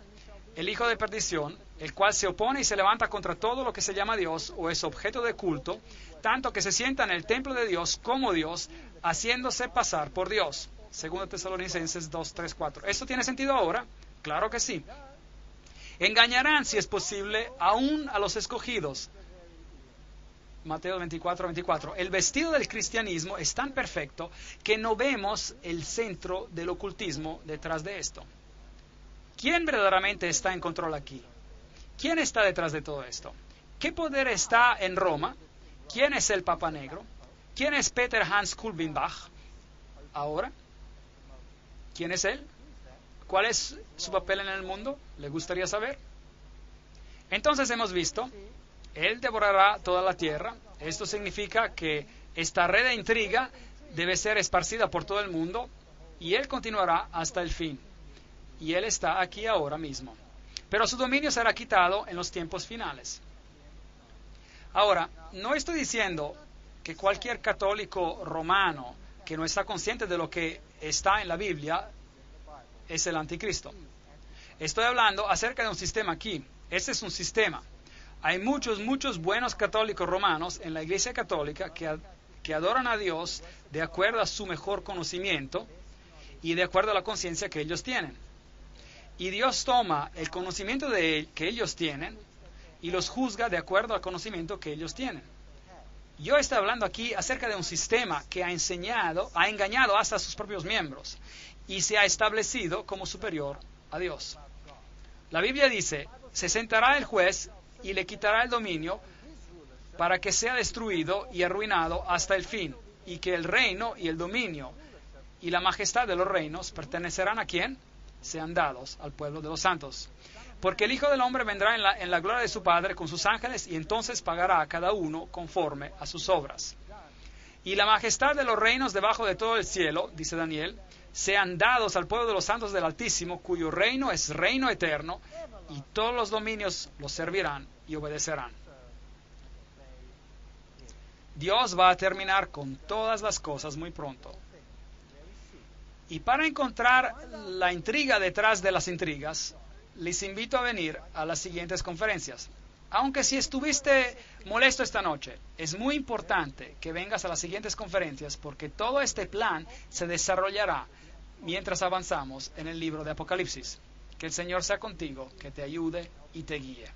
el hijo de perdición, el cual se opone y se levanta contra todo lo que se llama Dios o es objeto de culto, tanto que se sienta en el templo de Dios como Dios, haciéndose pasar por Dios. 2 Tesalonicenses 2, 3, 4. ¿Esto tiene sentido ahora? Claro que sí. Engañarán, si es posible, aún a los escogidos. Mateo 24:24. El vestido del cristianismo es tan perfecto que no vemos el centro del ocultismo detrás de esto. ¿Quién verdaderamente está en control aquí? ¿Quién está detrás de todo esto? ¿Qué poder está en Roma? ¿Quién es el Papa Negro? ¿Quién es Peter Hans Kulvenbach ahora? ¿Quién es él? ¿Cuál es su papel en el mundo? ¿Le gustaría saber? Entonces hemos visto, él devorará toda la tierra. Esto significa que esta red de intriga debe ser esparcida por todo el mundo y él continuará hasta el fin. Y él está aquí ahora mismo. Pero su dominio será quitado en los tiempos finales. Ahora, no estoy diciendo que cualquier católico romano que no está consciente de lo que está en la Biblia es el anticristo. Estoy hablando acerca de un sistema aquí. Este es un sistema. Hay muchos buenos católicos romanos en la Iglesia Católica que adoran a Dios de acuerdo a su mejor conocimiento y de acuerdo a la conciencia que ellos tienen. Y Dios toma el conocimiento que ellos tienen y los juzga de acuerdo al conocimiento que ellos tienen. Yo estoy hablando aquí acerca de un sistema que ha engañado hasta a sus propios miembros y se ha establecido como superior a Dios. La Biblia dice, se sentará el juez y le quitará el dominio para que sea destruido y arruinado hasta el fin, y que el reino y el dominio y la majestad de los reinos pertenecerán ¿a quién? Sean dados al pueblo de los santos. Porque el Hijo del Hombre vendrá en la gloria de su Padre con sus ángeles y entonces pagará a cada uno conforme a sus obras. Y la majestad de los reinos debajo de todo el cielo, dice Daniel, sean dados al pueblo de los santos del Altísimo, cuyo reino es reino eterno, y todos los dominios los servirán y obedecerán. Dios va a terminar con todas las cosas muy pronto. Y para encontrar la intriga detrás de las intrigas, les invito a venir a las siguientes conferencias. Aunque si estuviste molesto esta noche, es muy importante que vengas a las siguientes conferencias porque todo este plan se desarrollará mientras avanzamos en el libro de Apocalipsis. Que el Señor sea contigo, que te ayude y te guíe.